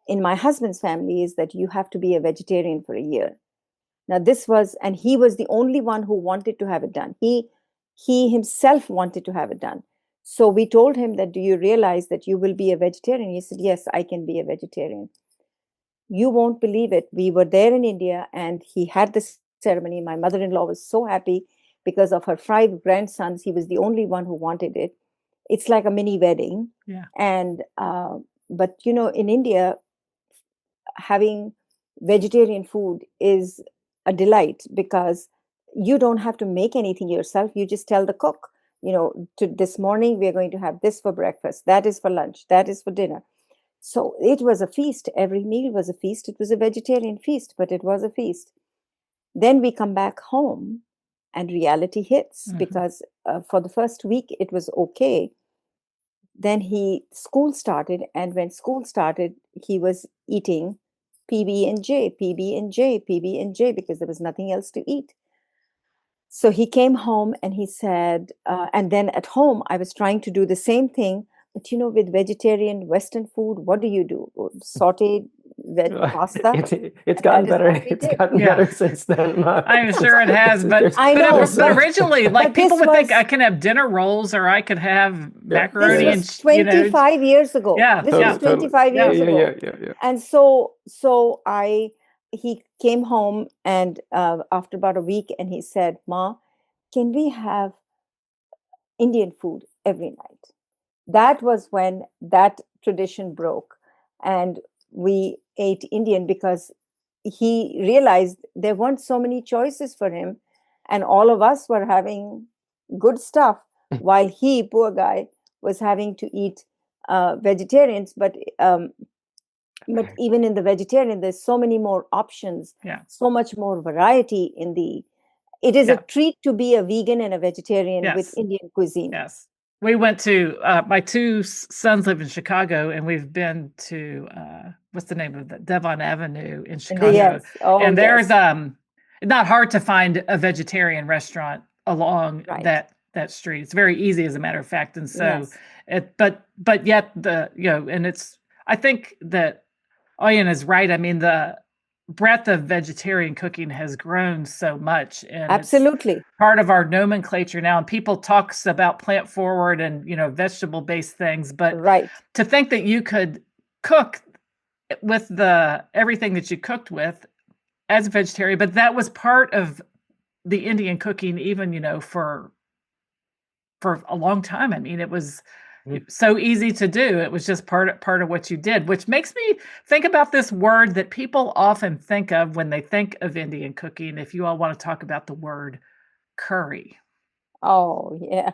in my husband's family, is that you have to be a vegetarian for a year. Now this was, and he was the only one who wanted to have it done. He himself wanted to have it done. So we told him that, do you realize that you will be a vegetarian? He said, yes, I can be a vegetarian. You won't believe it. We were there in India, and he had this ceremony. My mother-in-law was so happy because of her 5 grandsons. He was the only one who wanted it. It's like a mini wedding. Yeah. And but in India, having vegetarian food is a delight, because you don't have to make anything yourself. You just tell the cook, this morning we are going to have this for breakfast, that is for lunch, that is for dinner. So it was a feast. Every meal was a feast. It was a vegetarian feast, but it was a feast. Then we come back home and reality hits, because for the first week it was okay. Then school started, and when school started, he was eating PB&J, PB&J, PB&J, because there was nothing else to eat. So he came home and he said, and then at home I was trying to do the same thing, but with vegetarian Western food, what do? Sauteed pasta. It's gotten better. It's gotten better since then. I'm sure it has, but I know. But originally, like, people would think I can have dinner rolls, or I could have macaroni. This was 25 years ago. Yeah, this was 25 years ago. Yeah. And he came home, and after about a week, and he said, "Ma, can we have Indian food every night?" That was when that tradition broke, and we ate Indian, because he realized there weren't so many choices for him, and all of us were having good stuff, while he, poor guy, was having to eat vegetarians. But even in the vegetarian, there's so many more options, so much more variety in the. It is a treat to be a vegan and a vegetarian with Indian cuisine. Yes. We went to, my 2 sons live in Chicago, and we've been to, what's the name of that? Devon Avenue in Chicago. Yes. Oh, and there's not hard to find a vegetarian restaurant along that street. It's very easy, as a matter of fact. And so, but yet and it's, I think that Auyon is right. I mean, the breadth of vegetarian cooking has grown so much, and absolutely it's part of our nomenclature now. And people talks about plant forward and vegetable based things, but to think that you could cook with everything that you cooked with as a vegetarian, but that was part of the Indian cooking, even for a long time. I mean, it was so easy to do. It was just part of what you did, which makes me think about this word that people often think of when they think of Indian cooking. If you all want to talk about the word curry. Oh, yeah.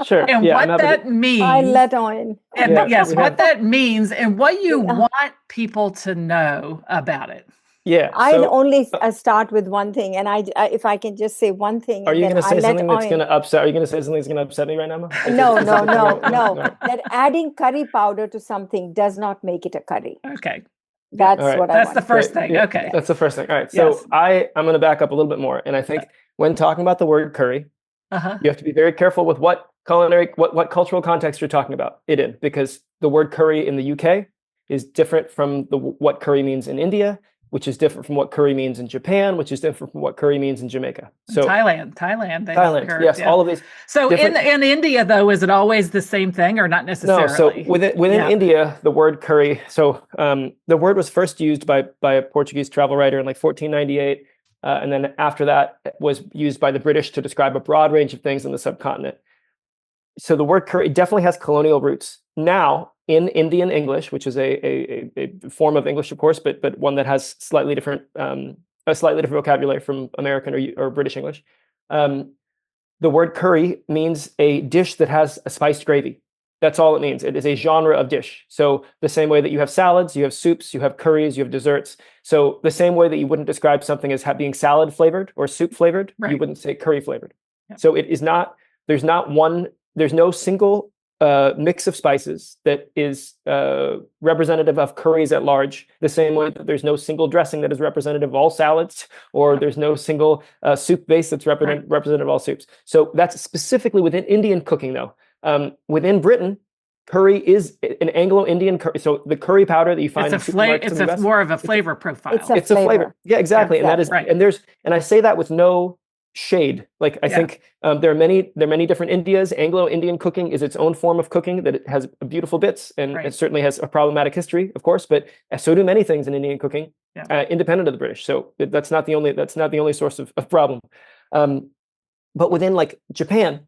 Sure. And what that means. I let on. And what that means, and what you want people to know about it. Yeah. I'll only start with one thing, and if I can just say one thing. Are you going to say something that's going to upset? Are you going to say something that's going to upset me right now, Ma? No. That adding curry powder to something does not make it a curry. Okay. That's what I want. That's the first thing. Yeah, okay. That's the first thing. All right. So I'm going to back up a little bit more, and I think when talking about the word curry, you have to be very careful with what cultural context you're talking about it in, because the word curry in the UK is different from what curry means in India, which is different from what curry means in Japan, which is different from what curry means in Jamaica. So Thailand, they have curry, yes, all of these. So different... in India, though, is it always the same thing or not necessarily? No, so within India, the word curry, so the word was first used by a Portuguese travel writer in like 1498. And then after that, it was used by the British to describe a broad range of things in the subcontinent. So the word curry definitely has colonial roots. Now, in Indian English, which is a form of English, of course, but one that has a slightly different vocabulary from American or British English, the word curry means a dish that has a spiced gravy. That's all it means. It is a genre of dish. So the same way that you have salads, you have soups, you have curries, you have desserts. So the same way that you wouldn't describe something as being salad flavored or soup flavored, you wouldn't say curry flavored. Yeah. So it is not. There's no single mix of spices that is representative of curries at large, the same way that there's no single dressing that is representative of all salads, or there's no single soup base that's representative of all soups. So that's specifically within Indian cooking, though. Within Britain, curry is an Anglo-Indian curry. So the curry powder that you find it's more of a flavor profile. It's a flavor. Yeah, exactly. And that is and I say that with no shade. Like I think there are many different Indias. Anglo-Indian cooking is its own form of cooking that it has beautiful bits, and it certainly has a problematic history, of course. But so do many things in Indian cooking, independent of the British. So that's not the only source of problem. But within like Japan,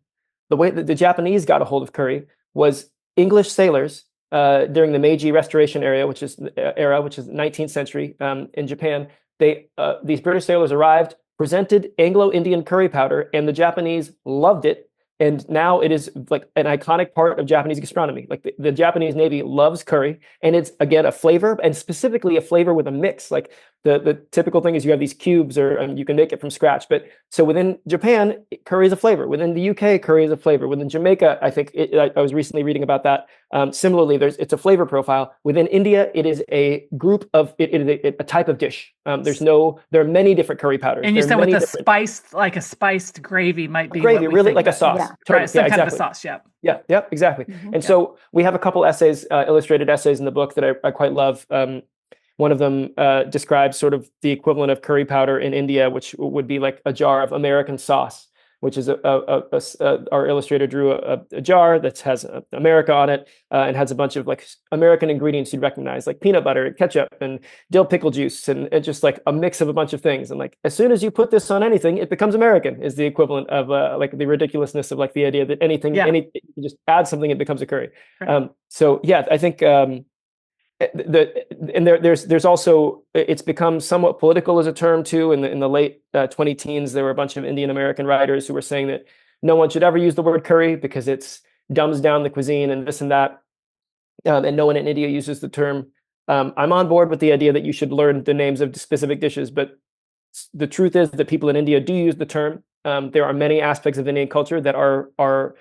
the way that the Japanese got a hold of curry was English sailors during the Meiji Restoration era, which is the 19th century in Japan. These British sailors arrived, presented Anglo-Indian curry powder, and the Japanese loved it. And now it is like an iconic part of Japanese gastronomy. Like the Japanese Navy loves curry, and it's again a flavor, and specifically a flavor with a mix. Like the typical thing is you have these cubes, or you can make it from scratch. But so within Japan, curry is a flavor. Within the UK, curry is a flavor. Within Jamaica, I think I was recently reading about that. Similarly, it's a flavor profile. Within India, it is a group of it is a type of dish. There are many different curry powders. And you said with a spiced gravy might be gravy, really like a sauce. Yeah. Totally. Some kind of a sauce. Yeah, exactly. Mm-hmm. And so we have a couple essays, illustrated essays in the book that I quite love. One of them describes sort of the equivalent of curry powder in India, which would be like a jar of American sauce, which is our illustrator drew a jar that has America on it and has a bunch of like American ingredients you'd recognize, like peanut butter, ketchup, and dill pickle juice, and just like a mix of a bunch of things. And like as soon as you put this on anything, it becomes American. Is the equivalent of like the ridiculousness of like the idea that you just add something, it becomes a curry. Right. So yeah, I think. There's also, it's become somewhat political as a term too. In the late 2010s, there were a bunch of Indian American writers who were saying that no one should ever use the word curry because it's dumbs down the cuisine and this and that, and no one in India uses the term. I'm on board with the idea that you should learn the names of specific dishes, but the truth is that people in India do use the term. There are many aspects of Indian culture that are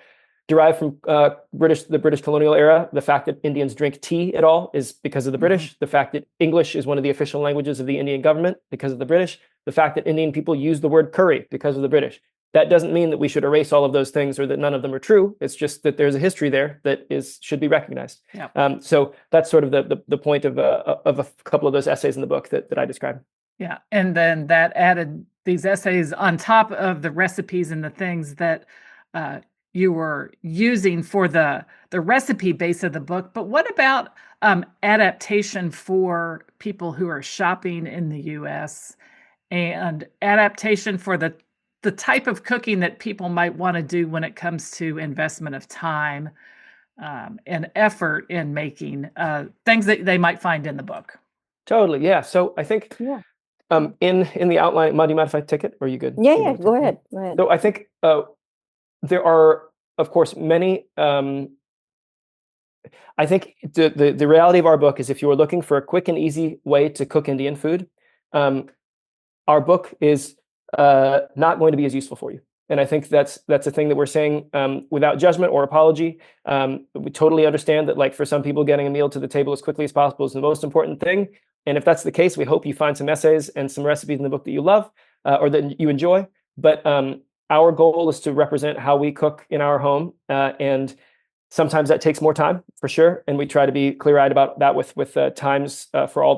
derived from the British colonial era. The fact that Indians drink tea at all is because of the British. Mm-hmm. The fact that English is one of the official languages of the Indian government because of the British. The fact that Indian people use the word curry because of the British. That doesn't mean that we should erase all of those things or that none of them are true. It's just that there's a history there that should be recognized. Yeah. So that's sort of the point of a couple of those essays in the book that I described. Yeah, and then that added these essays on top of the recipes and the things that you were using for the recipe base of the book. But what about adaptation for people who are shopping in the U.S. and adaptation for the type of cooking that people might want to do when it comes to investment of time and effort in making things that they might find in the book? Totally, yeah. So I think in the outline, do you mind if I take it, or are you good? Yeah, go ahead. So I think there are, of course, many. I think the reality of our book is if you are looking for a quick and easy way to cook Indian food, our book is not going to be as useful for you. And I think that's a thing that we're saying without judgment or apology. We totally understand that, like, for some people, getting a meal to the table as quickly as possible is the most important thing. And if that's the case, we hope you find some essays and some recipes in the book that you love or that you enjoy. But our goal is to represent how we cook in our home and Sometimes that takes more time, for sure, and we try to be clear-eyed about that with times for all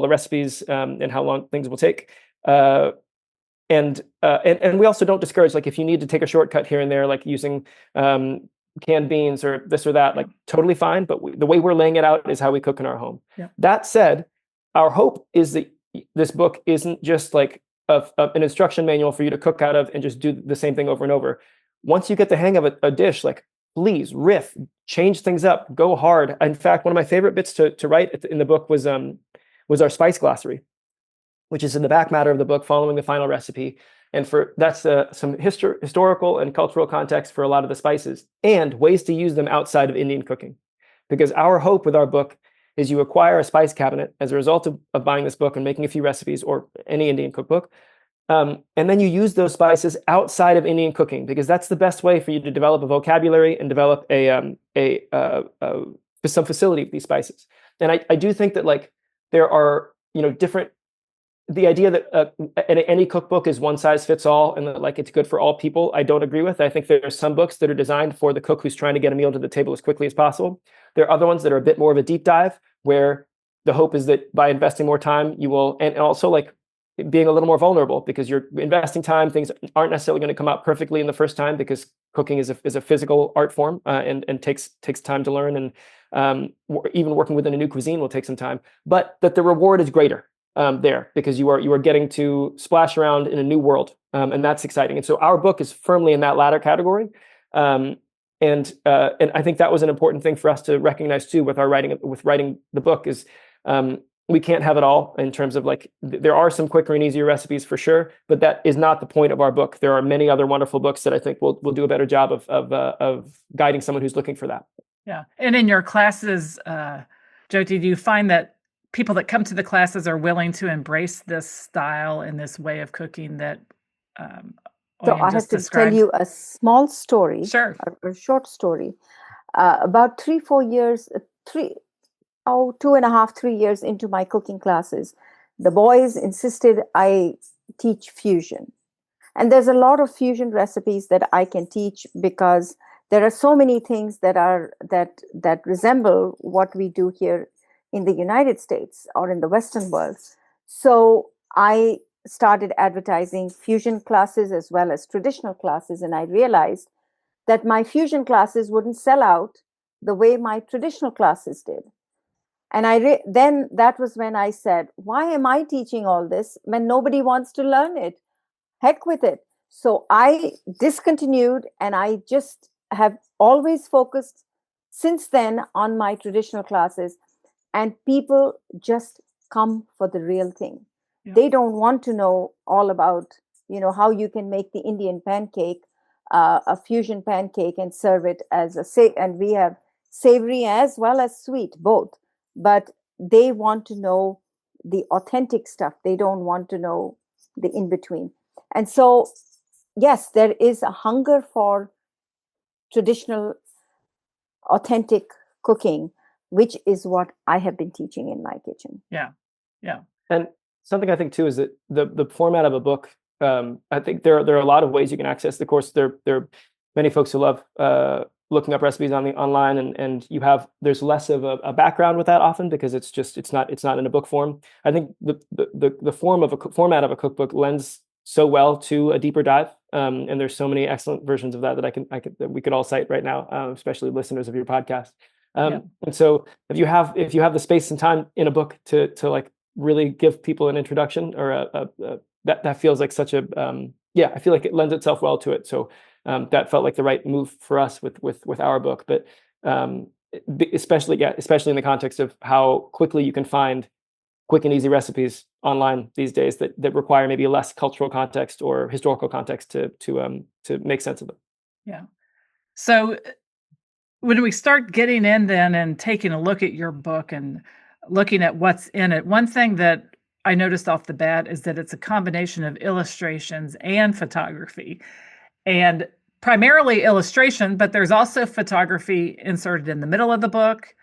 the recipes and how long things will take. And we also don't discourage, like, if you need to take a shortcut here and there, like using canned beans or this or that, like, totally fine. But the way we're laying it out is how we cook in our home. Yeah. That said, our hope is that this book isn't just like an instruction manual for you to cook out of and just do the same thing over and over. Once you get the hang of a dish, like, please riff, change things up, go hard. In fact, one of my favorite bits to write in the book was our spice glossary, which is in the back matter of the book following the final recipe. And that's some historical and cultural context for a lot of the spices and ways to use them outside of Indian cooking. Because our hope with our book is you acquire a spice cabinet as a result of buying this book and making a few recipes or any Indian cookbook. And then you use those spices outside of Indian cooking, because that's the best way for you to develop a vocabulary and develop some facility with these spices. And I do think that, like, there are, different. The idea that any cookbook is one size fits all and that, like, it's good for all people, I don't agree with. I think there are some books that are designed for the cook who's trying to get a meal to the table as quickly as possible. There are other ones that are a bit more of a deep dive, where the hope is that by investing more time, you will, and also, like, being a little more vulnerable, because you're investing time. Things aren't necessarily going to come out perfectly in the first time, because cooking is a physical art form and takes time to learn, and even working within a new cuisine will take some time. But that the reward is greater there, because you are getting to splash around in a new world, and that's exciting. And so our book is firmly in that latter category, and I think that was an important thing for us to recognize too with writing the book is. We can't have it all in terms of, like, there are some quicker and easier recipes for sure, but that is not the point of our book. There are many other wonderful books that I think will do a better job of guiding someone who's looking for that. Yeah. And in your classes, Jyoti, do you find that people that come to the classes are willing to embrace this style and this way of cooking that So I have to tell you a small story, Sure. a short story. About 3-4 years, 2.5, 3 years into my cooking classes, the boys insisted I teach fusion. And there's a lot of fusion recipes that I can teach, because there are so many things that resemble what we do here in the United States or in the Western world. So I started advertising fusion classes as well as traditional classes, and I realized that my fusion classes wouldn't sell out the way my traditional classes did. And then that was when I said, why am I teaching all this when nobody wants to learn it? Heck with it. So I discontinued, and I just have always focused since then on my traditional classes, and people just come for the real thing. Yeah. They don't want to know all about, how you can make the Indian pancake, a fusion pancake, and serve it as and we have savory as well as sweet, both. But they want to know the authentic stuff. They don't want to know the in-between. And so, yes, there is a hunger for traditional, authentic cooking, which is what I have been teaching in my kitchen. Yeah, yeah. And something I think too is that the format of a book, I think there are a lot of ways you can access the course. There are many folks who love looking up recipes online, and there's less of a background with that often, because it's not in a book form. I think the format of a cookbook lends so well to a deeper dive, and there's so many excellent versions of that that we could all cite right now, especially listeners of your podcast. And so if you have the space and time in a book to like really give people an introduction, or that feels like such a I feel like it lends itself well to it. So that felt like the right move for us with our book, but especially in the context of how quickly you can find quick and easy recipes online these days that require maybe less cultural context or historical context to make sense of them. Yeah. So when we start getting in then and taking a look at your book and looking at what's in it, one thing that I noticed off the bat is that it's a combination of illustrations and photography, and primarily illustration, but there's also photography inserted in the middle of the book.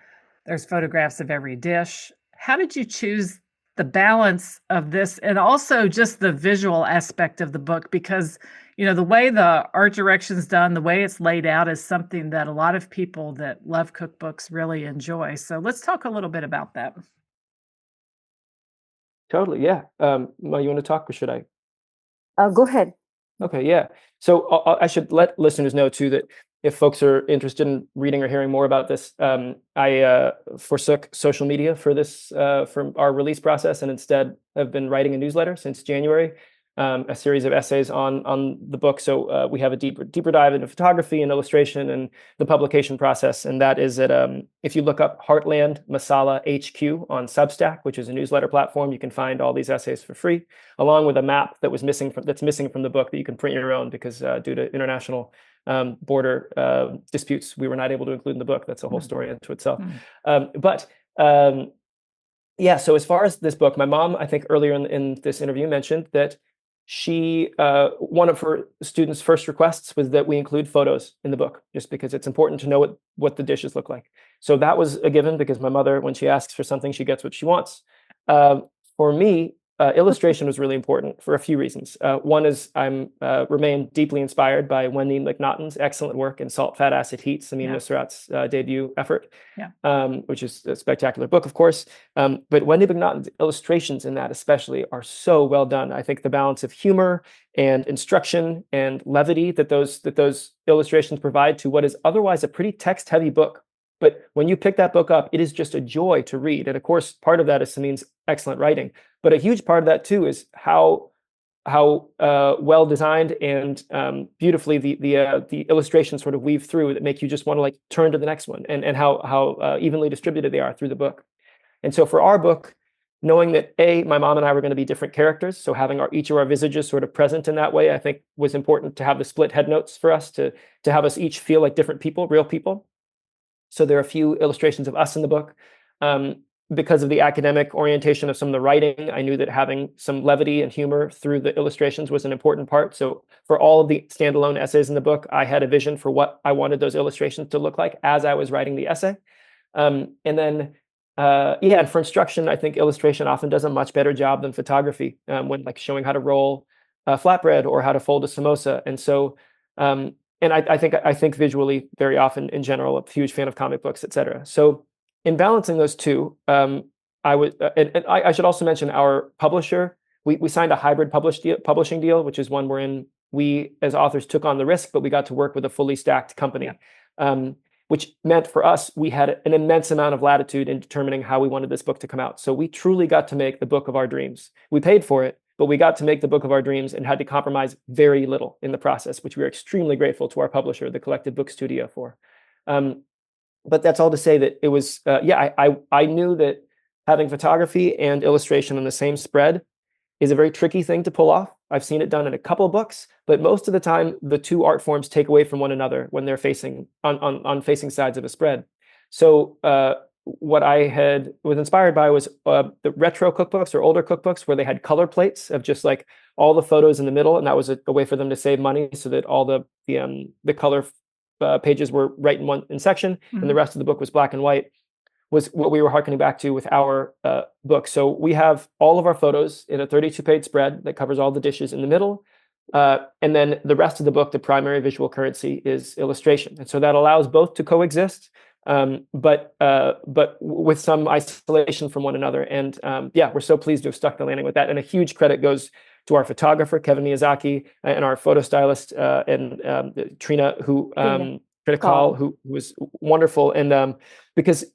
There's photographs of every dish. How did you choose the balance of this and also just the visual aspect of the book, because the way the art direction's done, the way it's laid out is something that a lot of people that love cookbooks really enjoy. So let's talk a little bit about that. Totally, yeah. Mo, you want to talk, or should I? Go ahead. Okay, yeah. So I should let listeners know too that if folks are interested in reading or hearing more about this, I forsook social media for this for our release process, and instead have been writing a newsletter since January, a series of essays on the book. So we have a deeper dive into photography and illustration and the publication process, and that is at if you look up Heartland Masala HQ on Substack, which is a newsletter platform, you can find all these essays for free, along with a map that's missing from the book that you can print your own, because due to international border disputes, we were not able to include in the book. That's a whole story unto itself. Yeah, so as far as this book, my mom, I think earlier in this interview, mentioned that one of her students' first requests was that we include photos in the book, just because it's important to know what the dishes look like. So that was a given, because my mother, when she asks for something, she gets what she wants. For me, illustration was really important for a few reasons. One is I'm remain deeply inspired by Wendy McNaughton's excellent work in Salt, Fat, Acid, Heat, Samin Nosrat's debut effort, which is a spectacular book, of course. But Wendy McNaughton's illustrations in that especially are so well done. I think the balance of humor and instruction and levity that those illustrations provide to what is otherwise a pretty text-heavy book. But when you pick that book up, it is just a joy to read. And of course, part of that is Samin's excellent writing. But a huge part of that too is how well designed and beautifully the illustrations sort of weave through that make you just want to like turn to the next one, and how evenly distributed they are through the book. And so for our book, knowing that my mom and I were going to be different characters, so having each of our visages sort of present in that way, I think was important to have the split head notes for us to have us each feel like different people, real people. So there are a few illustrations of us in the book. Because of the academic orientation of some of the writing, I knew that having some levity and humor through the illustrations was an important part. So for all of the standalone essays in the book, I had a vision for what I wanted those illustrations to look like as I was writing the essay. And then, and for instruction, I think illustration often does a much better job than photography when like showing how to roll flatbread or how to fold a samosa. And so, and I think visually very often in general, a huge fan of comic books, et cetera. So in balancing those two, I should also mention our publisher. We signed a hybrid publishing deal, which is one wherein we as authors took on the risk, but we got to work with a fully stacked company, which meant for us, we had an immense amount of latitude in determining how we wanted this book to come out. So we truly got to make the book of our dreams. We paid for it, but we got to make the book of our dreams and had to compromise very little in the process, which we are extremely grateful to our publisher, the Collective Book Studio, for. But that's all to say that it was, I knew that having photography and illustration on the same spread is a very tricky thing to pull off. I've seen it done in a couple of books, but most of the time, the two art forms take away from one another when they're facing on facing sides of a spread. So what I was inspired by was the retro cookbooks or older cookbooks where they had color plates of just like all the photos in the middle, and that was a way for them to save money, so that all the color pages were right in section, and the rest of the book was black and white, was what we were harkening back to with our book. So we have all of our photos in a 32-page spread that covers all the dishes in the middle. And then the rest of the book, the primary visual currency is illustration. And so that allows both to coexist, but with some isolation from one another. And we're so pleased to have stuck the landing with that. And a huge credit goes to our photographer, Kevin Miyazaki, and our photo stylist, and Trina, Trina Call, who was wonderful. And because,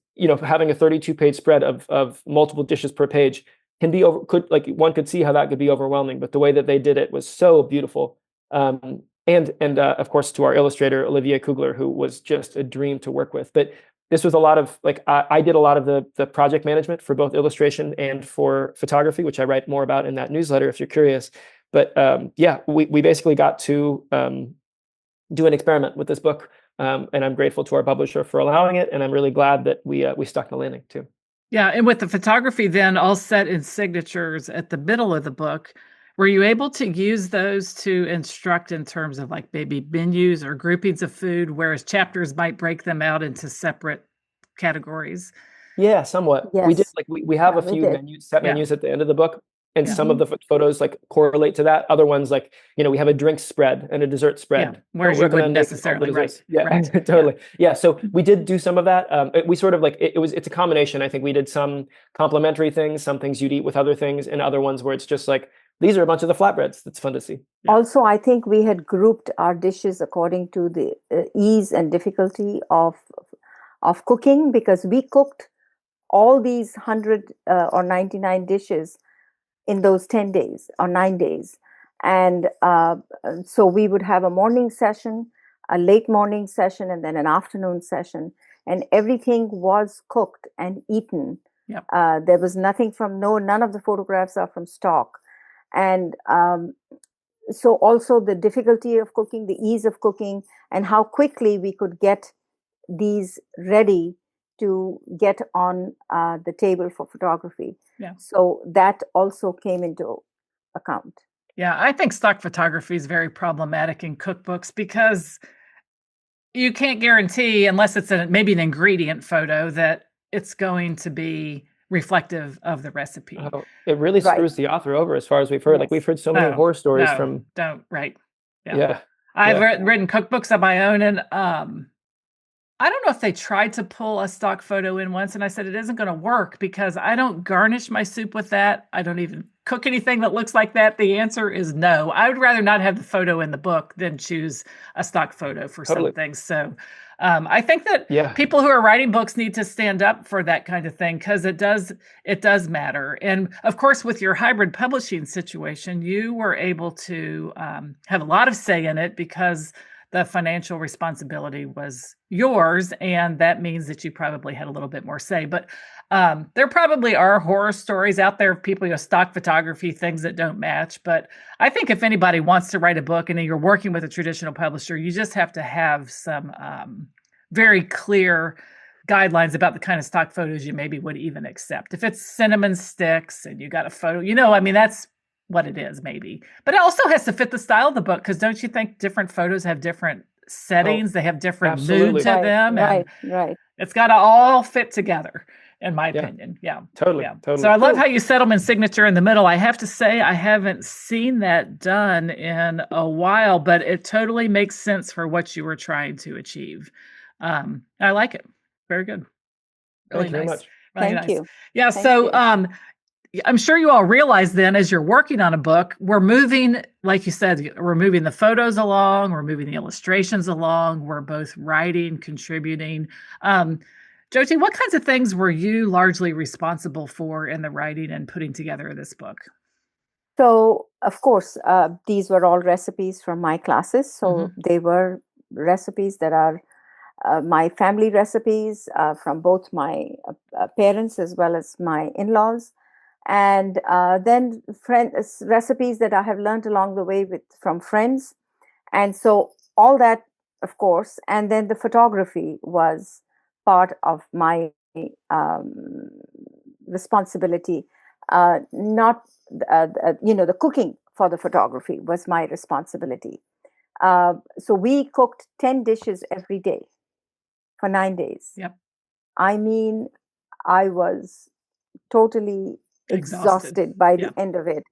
having a 32-page spread of multiple dishes per page one could see how that could be overwhelming, but the way that they did it was so beautiful. And of course, to our illustrator, Olivier Kugler, who was just a dream to work with. But this was a lot of, I did a lot of the project management for both illustration and for photography, which I write more about in that newsletter if you're curious. But we basically got to do an experiment with this book. And I'm grateful to our publisher for allowing it. And I'm really glad that we stuck the landing too. Yeah. And with the photography then all set in signatures at the middle of the book, were you able to use those to instruct in terms of like maybe menus or groupings of food, whereas chapters might break them out into separate categories? Yeah, somewhat. We did Yes. we have Yeah, a we few did. menus, set Yeah. menus at the end of the book, and Yeah. some of the photos like correlate to that. Other ones like, we have a drink spread and a dessert spread. Whereas Don't you wouldn't recommend making all the necessarily, right? desserts. Yeah, Right. totally. Yeah, so we did do some of that. We sort of like it's a combination. I think we did some complimentary things, some things you'd eat with other things, and other ones where it's just like these are a bunch of the flatbreads. That's fun to see. Yeah. Also, I think we had grouped our dishes according to the ease and difficulty of cooking, because we cooked all these 100 or 99 dishes in those 10 days or 9 days. And so we would have a morning session, a late morning session, and then an afternoon session. And everything was cooked and eaten. Yep. There was nothing none of the photographs are from stock. And so also the difficulty of cooking, the ease of cooking, and how quickly we could get these ready to get on the table for photography. Yeah. So that also came into account. Yeah, I think stock photography is very problematic in cookbooks because you can't guarantee, unless it's maybe an ingredient photo, that it's going to be reflective of the recipe. Oh, it really Right. screws the author over, as far as we've heard. Like Yes. we've heard so many horror stories from. Right. Yeah. I've Yeah. written cookbooks of my own, and I don't know if they tried to pull a stock photo in once, and I said it isn't going to work because I don't garnish my soup with that. I don't even cook anything that looks like that. The answer is no. I would rather not have the photo in the book than choose a stock photo for Totally. some things. So I think that Yeah. people who are writing books need to stand up for that kind of thing, because it does matter. And of course, with your hybrid publishing situation, you were able to have a lot of say in it because the financial responsibility was yours, and that means that you probably had a little bit more say. But there probably are horror stories out there of people, stock photography, things that don't match. But I think if anybody wants to write a book and you're working with a traditional publisher, you just have to have some very clear guidelines about the kind of stock photos you maybe would even accept. If it's cinnamon sticks and you got a photo, that's what it is, maybe. But it also has to fit the style of the book, because don't you think different photos have different settings? They have different mood absolutely. to them. Right. It's got to all fit together, in my opinion. Yeah. Totally. Yeah. Totally. So I love how you settlement signature in the middle. I have to say, I haven't seen that done in a while, but it totally makes sense for what you were trying to achieve. I like it. Very good. Really Thank you very nice. much. Really Thank nice. you. Yeah. Thank So, you. I'm sure you all realize then, as you're working on a book, we're moving, like you said, we're moving the photos along, we're moving the illustrations along, we're both writing, contributing. Jyoti, what kinds of things were you largely responsible for in the writing and putting together of this book? So, of course, these were all recipes from my classes. So they were recipes that are my family recipes from both my parents as well as my in-laws. And then recipes that I have learned along the way from friends. And so all that, of course, and then the photography was part of my responsibility. Not, the cooking for the photography was my responsibility. So we cooked 10 dishes every day for 9 days. Yep. I mean, I was totally exhausted by the end of it.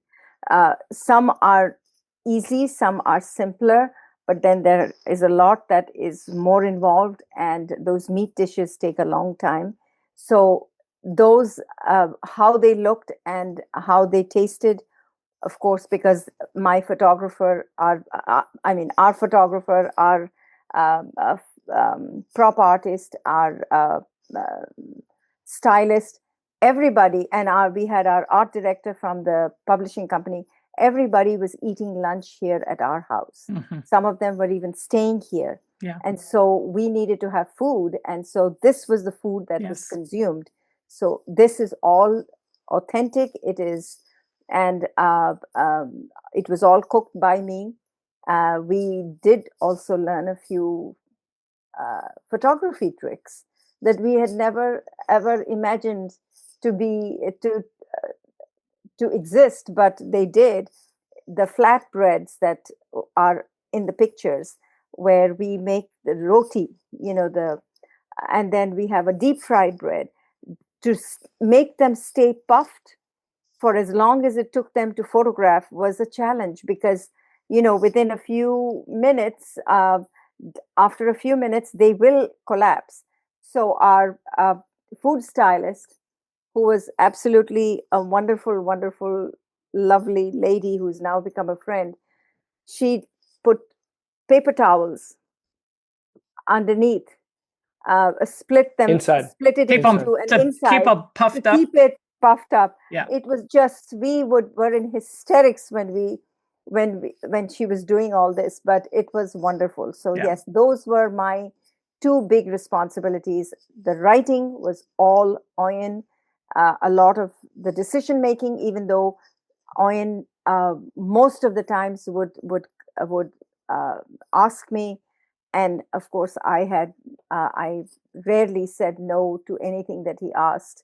Some are easy, some are simpler, but then there is a lot that is more involved, and those meat dishes take a long time. So those, how they looked and how they tasted, of course, because my photographer, our photographer, our prop artist, our stylist, everybody, and we had our art director from the publishing company. Everybody was eating lunch here at our house. Some of them were even staying here. Yeah. And so we needed to have food. And so this was the food that was consumed. So this is all authentic. It is, and it was all cooked by me. We did also learn a few photography tricks that we had never ever imagined to exist, but they did. The flatbreads that are in the pictures, where we make the roti, and then we have a deep fried bread. to make them stay puffed for as long as it took them to photograph was a challenge, because within a few minutes, after a few minutes, they will collapse. So our food stylist, who was absolutely a wonderful, wonderful, lovely lady who's now become a friend, she put paper towels underneath, split it Keep them into an to keep inside them to puffed up. keep it puffed up. Yeah. It was just, were in hysterics when she was doing all this, but it was wonderful. So yes, those were my two big responsibilities. The writing was all Auyon. A lot of the decision making, even though Auyon most of the times would ask me, and of course I rarely said no to anything that he asked.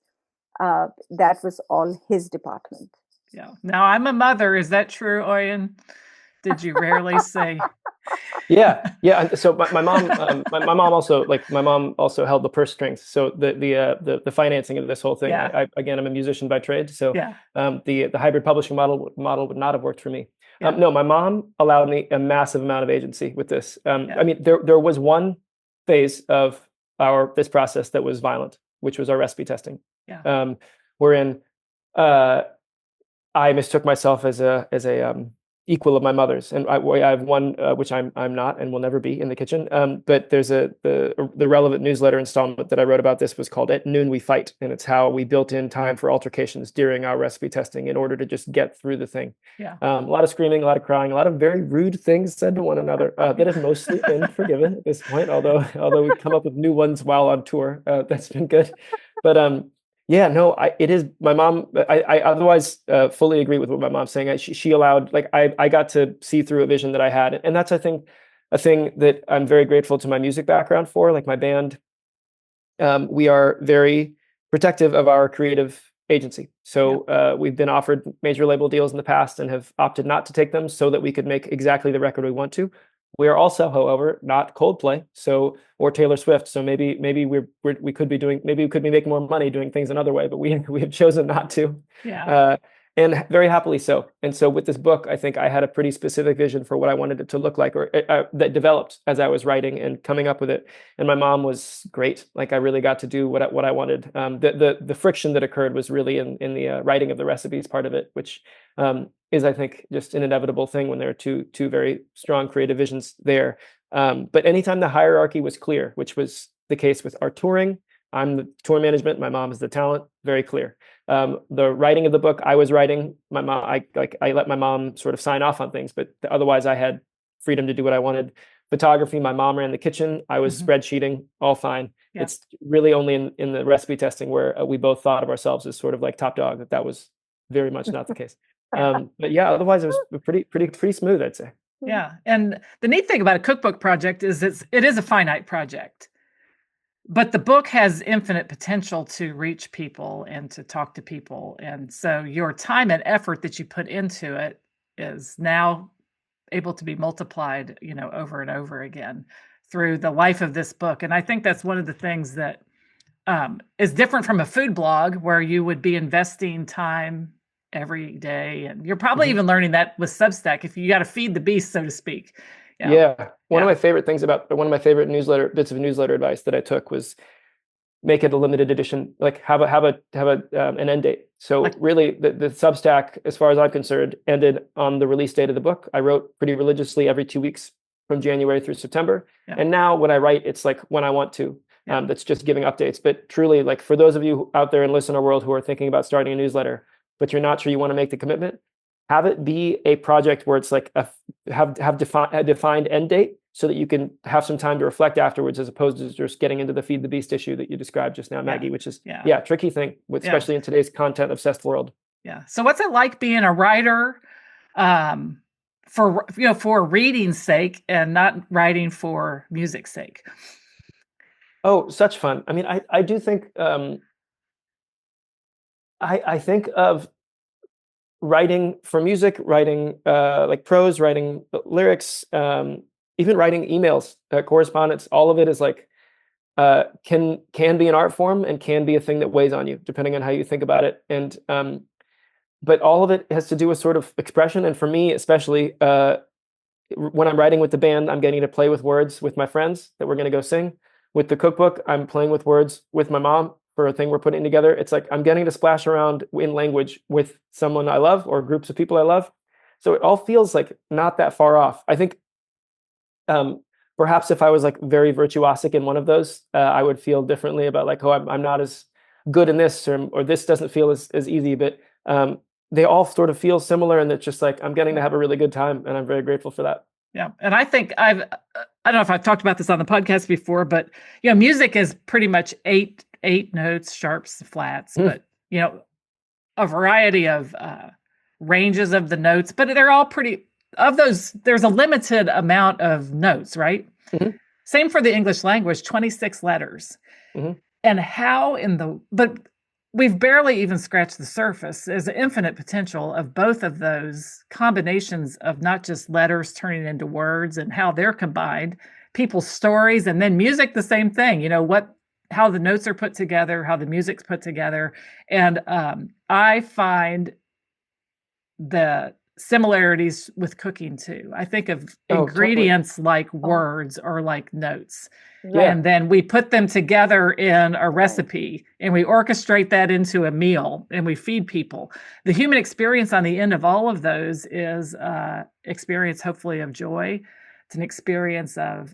That was all his department. Yeah. Now I'm a mother. Is that true, Auyon? Did you rarely say? Yeah. So my mom, my mom also held the purse strings. So the financing of this whole thing. Yeah. Again, I'm a musician by trade. So Yeah. The hybrid publishing model would not have worked for me. No, my mom allowed me a massive amount of agency with this. I mean, there was one phase of this process that was violent, which was our recipe testing. Yeah. Wherein I mistook myself as a equal of my mother's, and I have one which I'm not and will never be in the kitchen. But there's the relevant newsletter installment that I wrote about this was called "At Noon We Fight," and it's how we built in time for altercations during our recipe testing in order to just get through the thing. Yeah. A lot of screaming, a lot of crying, a lot of very rude things said to one another that have mostly been forgiven at this point. Although we come up with new ones while on tour, that's been good. But yeah, no, it is my mom. I otherwise fully agree with what my mom's saying. She allowed, like, I got to see through a vision that I had, and that's, I think, a thing that I'm very grateful to my music background for. Like my band, we are very protective of our creative agency. So we've been offered major label deals in the past and have opted not to take them so that we could make exactly the record we want to. We are also, however, not Coldplay, or Taylor Swift. So maybe we could be making more money doing things another way, but we have chosen not to. Yeah. And very happily so. And so with this book, I think I had a pretty specific vision for what I wanted it to look like, or that developed as I was writing and coming up with it. And my mom was great. Like I really got to do what I wanted. The friction that occurred was really in the writing of the recipes part of it, which is, I think, just an inevitable thing when there are two very strong creative visions there. But anytime the hierarchy was clear, which was the case with our touring, I'm the tour management, my mom is the talent, very clear. The writing of the book, I was writing. My mom, I let my mom sort of sign off on things, but otherwise I had freedom to do what I wanted. Photography, my mom ran the kitchen. I was spreadsheeting, all fine. Yeah. It's really only in the recipe testing where we both thought of ourselves as sort of like top dog. That was very much not the case. But yeah, otherwise it was pretty smooth, I'd say. Yeah, and the neat thing about a cookbook project is it is a finite project. But the book has infinite potential to reach people and to talk to people. And so your time and effort that you put into it is now able to be multiplied, over and over again through the life of this book. And I think that's one of the things that is different from a food blog where you would be investing time every day. And you're probably even learning that with Substack, if you got to feed the beast, so to speak. Yeah. One of my favorite bits of newsletter advice that I took was make it a limited edition, like have an end date. So really the Substack, as far as I'm concerned, ended on the release date of the book. I wrote pretty religiously every 2 weeks from January through September. Yeah. And now when I write, it's like when I want to. That's just giving updates. But truly, like for those of you out there in listener world who are thinking about starting a newsletter, but you're not sure you want to make the commitment, have it be a project where it's like a defined end date so that you can have some time to reflect afterwards, as opposed to just getting into the feed the beast issue that you described just now, Maggie, which is a tricky thing, especially in today's content obsessed world. Yeah. So what's it like being a writer for reading's sake and not writing for music's sake? Oh, such fun. I mean, I do think I think of writing for music, writing like prose, writing lyrics, even writing emails, correspondence, all of it is like can be an art form and can be a thing that weighs on you, depending on how you think about it. And but all of it has to do with sort of expression. And for me, especially, when I'm writing with the band, I'm getting to play with words with my friends that we're going to go sing. With the cookbook, I'm playing with words with my mom for a thing we're putting together. It's like I'm getting to splash around in language with someone I love or groups of people I love. So it all feels like not that far off. I think perhaps if I was like very virtuosic in one of those, I would feel differently about like, oh, I'm not as good in this, or this doesn't feel as easy. But they all sort of feel similar, and it's just like I'm getting to have a really good time, and I'm very grateful for that. Yeah, and I think I don't know if I've talked about this on the podcast before, but music is pretty much eight notes, sharps, flats, but a variety of ranges of the notes, but they're all pretty. Of those, there's a limited amount of notes, right? Mm-hmm. Same for the English language, 26 letters. Mm-hmm. And but we've barely even scratched the surface. There's an infinite potential of both of those combinations of not just letters turning into words and how they're combined, people's stories, and then music, the same thing, how the notes are put together, how the music's put together. And I find the similarities with cooking too. I think of ingredients like words or like notes. Right. And then we put them together in a recipe and we orchestrate that into a meal and we feed people. The human experience on the end of all of those is experience, hopefully, of joy. It's an experience of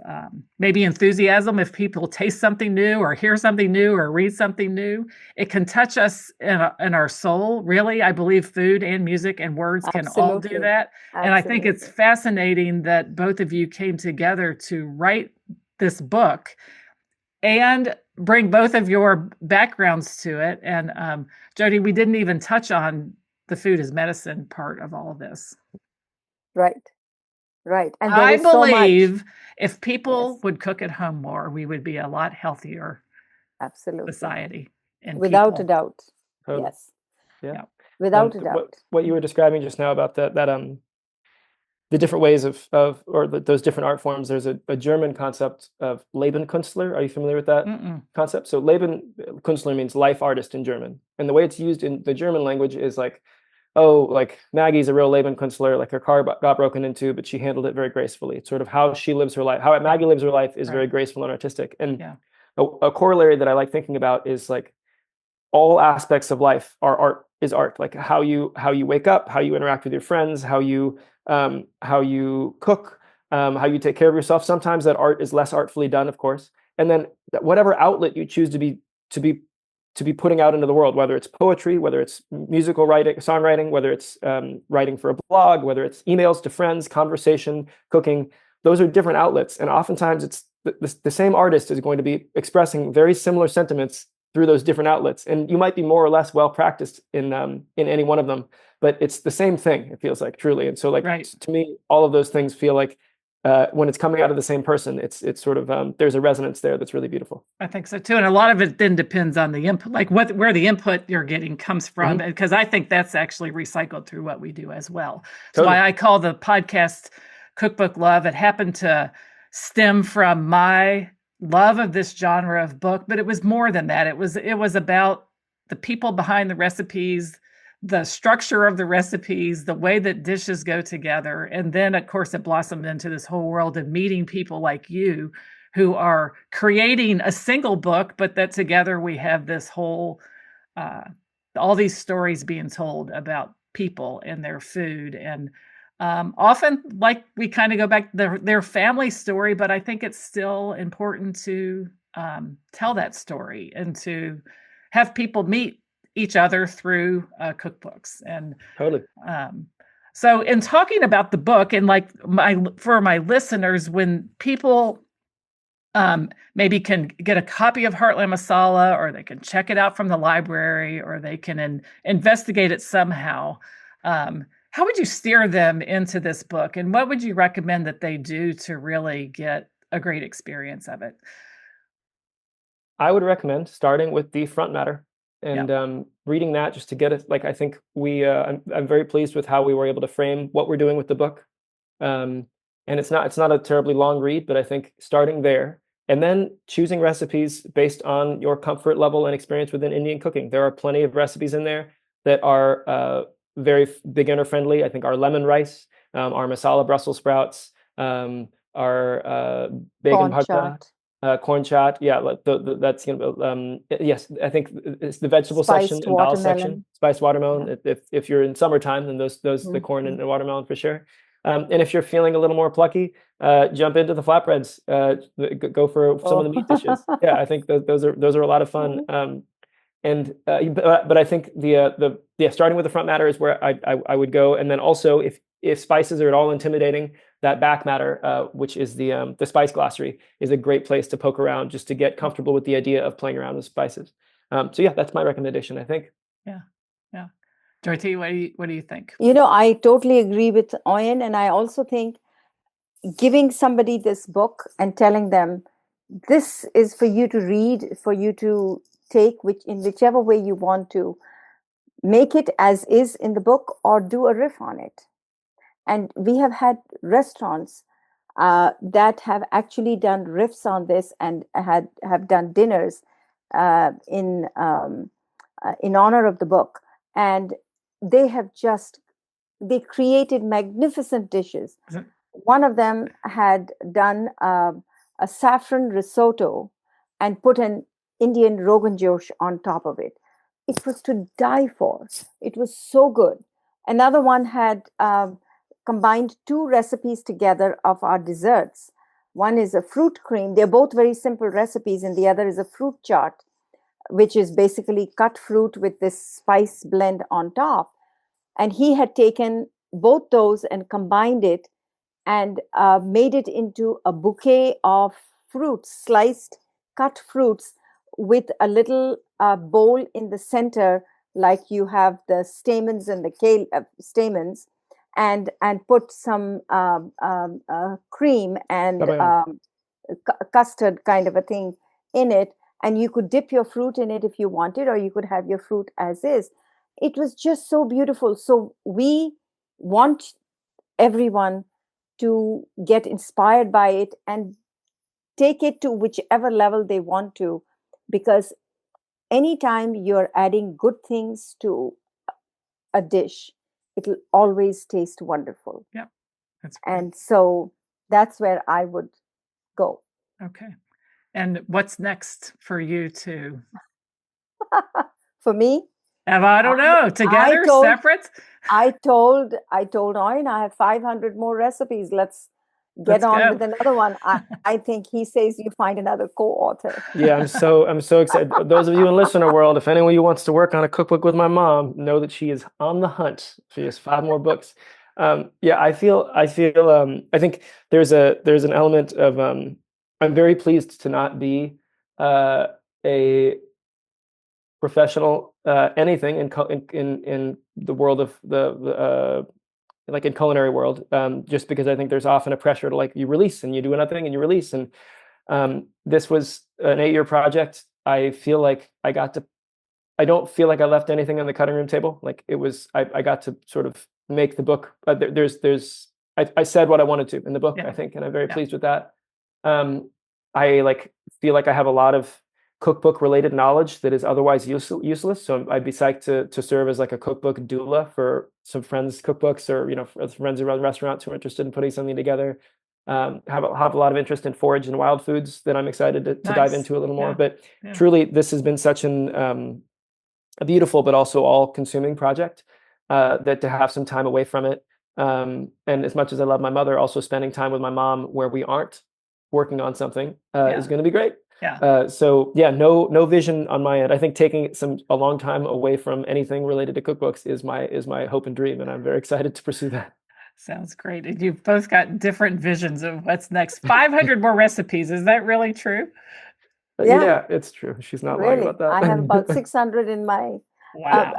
maybe enthusiasm if people taste something new or hear something new or read something new. It can touch us in our soul. Really, I believe food and music and words can all do that. Absolutely. And I think it's fascinating that both of you came together to write this book and bring both of your backgrounds to it. And Jyoti, we didn't even touch on the food as medicine part of all of this. Right. Right. And I believe if people would cook at home more, we would be a lot healthier society. And without a doubt. Totally. Yes. Yeah. Without a doubt. What you were describing just now about that the different ways those different art forms. There's a German concept of Lebenskünstler. Are you familiar with that concept? So Lebenskünstler means life artist in German. And the way it's used in the German language is like, like Maggie's a real Lebenskünstler, like her car got broken into, but she handled it very gracefully. It's sort of how she lives her life. How Maggie lives her life is very graceful and artistic. And a corollary that I like thinking about is like all aspects of life is art. Like how you wake up, how you interact with your friends, how you cook, how you take care of yourself. Sometimes that art is less artfully done, of course. And then whatever outlet you choose to be putting out into the world, whether it's poetry, whether it's musical writing, songwriting, whether it's writing for a blog, whether it's emails to friends, conversation, cooking, those are different outlets. And oftentimes it's the same artist is going to be expressing very similar sentiments through those different outlets. And you might be more or less well practiced in any one of them, but it's the same thing, it feels like, truly. And so to me, all of those things feel like when it's coming out of the same person, it's sort of there's a resonance there that's really beautiful. I think so too, and a lot of it then depends on the input, like where the input you're getting comes from, because I think that's actually recycled through what we do as well. So why I call the podcast Cookbook Love. It happened to stem from my love of this genre of book, but it was more than that. It was about the people behind the recipes, the structure of the recipes, the way that dishes go together. And then, of course, it blossomed into this whole world of meeting people like you who are creating a single book, but that together we have this whole, all these stories being told about people and their food. And often, like, we kind of go back to their family story, but I think it's still important to tell that story and to have people meet each other through cookbooks. And totally. So in talking about the book, and like for my listeners, when people maybe can get a copy of Heartland Masala, or they can check it out from the library, or they can investigate it somehow, how would you steer them into this book? And what would you recommend that they do to really get a great experience of it? I would recommend starting with the front matter and reading that just to get it. Like, I think I'm very pleased with how we were able to frame what we're doing with the book. And it's not a terribly long read, but I think starting there And then choosing recipes based on your comfort level and experience within Indian cooking. There are plenty of recipes in there that are very beginner friendly. I think our lemon rice, our masala Brussels sprouts, our bacon Corn bhakta, chart, corn chat. Yeah, that's yes. I think it's the vegetable section spiced and dal section. watermelon. Spiced watermelon. Yeah. If you're in summertime, then those the corn Mhm. and watermelon for sure. And if you're feeling a little more plucky, jump into the flatbreads. Go for some of the meat dishes. Oh. Yeah, I think those are a lot of fun. But I think the starting with the front matter is where I would go, and then also if spices are at all intimidating, that back matter, which is the spice glossary, is a great place to poke around just to get comfortable with the idea of playing around with spices. So yeah, that's my recommendation, I think. Yeah. Yeah. Jyoti, what do you think? I totally agree with Auyon, and I also think giving somebody this book and telling them this is for you to read, for you to take in whichever way you want to, make it as is in the book or do a riff on it. And we have had restaurants that have actually done riffs on this and have done dinners in honor of the book, and they created magnificent dishes. One of them had done a saffron risotto and put an Indian Rogan Josh on top of it. It was to die for. It was so good. Another one had combined two recipes together of our desserts. One is a fruit cream. They're both very simple recipes, and the other is a fruit chaat, which is basically cut fruit with this spice blend on top. And he had taken both those and combined it and made it into a bouquet of fruits, sliced, cut fruits, with a little bowl in the center, like you have the stamens and the kale stamens, and put some cream and custard kind of a thing in it. And you could dip your fruit in it if you wanted, or you could have your fruit as is. It was just so beautiful. So we want everyone to get inspired by it and take it to whichever level they want to, because anytime you're adding good things to a dish, it'll always taste wonderful. Yeah, that's great. And so that's where I would go. Okay. And what's next for you two? For me? I don't know. Together, separate? I told Auyon I have 500 more recipes. Let's get on with another one. I think he says you find another co-author. Yeah, I'm so excited. Those of you in listener world, if anyone of you wants to work on a cookbook with my mom, know that she is on the hunt. She has 5 more books. Yeah, I think there's an element of I'm very pleased to not be a professional anything in the world of the like in culinary world, just because I think there's often a pressure to, like, you release and you do another thing and you release. And this was an 8-year project. I feel like I don't feel like I left anything on the cutting room table. Like, it was, I got to sort of make the book. I said what I wanted to in the book, I think, and I'm very pleased with that. I feel like I have a lot of cookbook related knowledge that is otherwise useless. So I'd be psyched to serve as like a cookbook doula for some friends' cookbooks, or for friends who run restaurants who are interested in putting something together. Have a lot of interest in forage and wild foods that I'm excited to dive into a little more. But truly, this has been such a beautiful but also all-consuming project, that to have some time away from it, and as much as I love my mother, also spending time with my mom where we aren't working on something is going to be great. So yeah, no vision on my end. I think taking a long time away from anything related to cookbooks is my hope and dream, and I'm very excited to pursue that. Sounds great. And you've both got different visions of what's next. 500 more recipes. Is that really true? Yeah, it's true. She's not lying about that. I have about 600 in my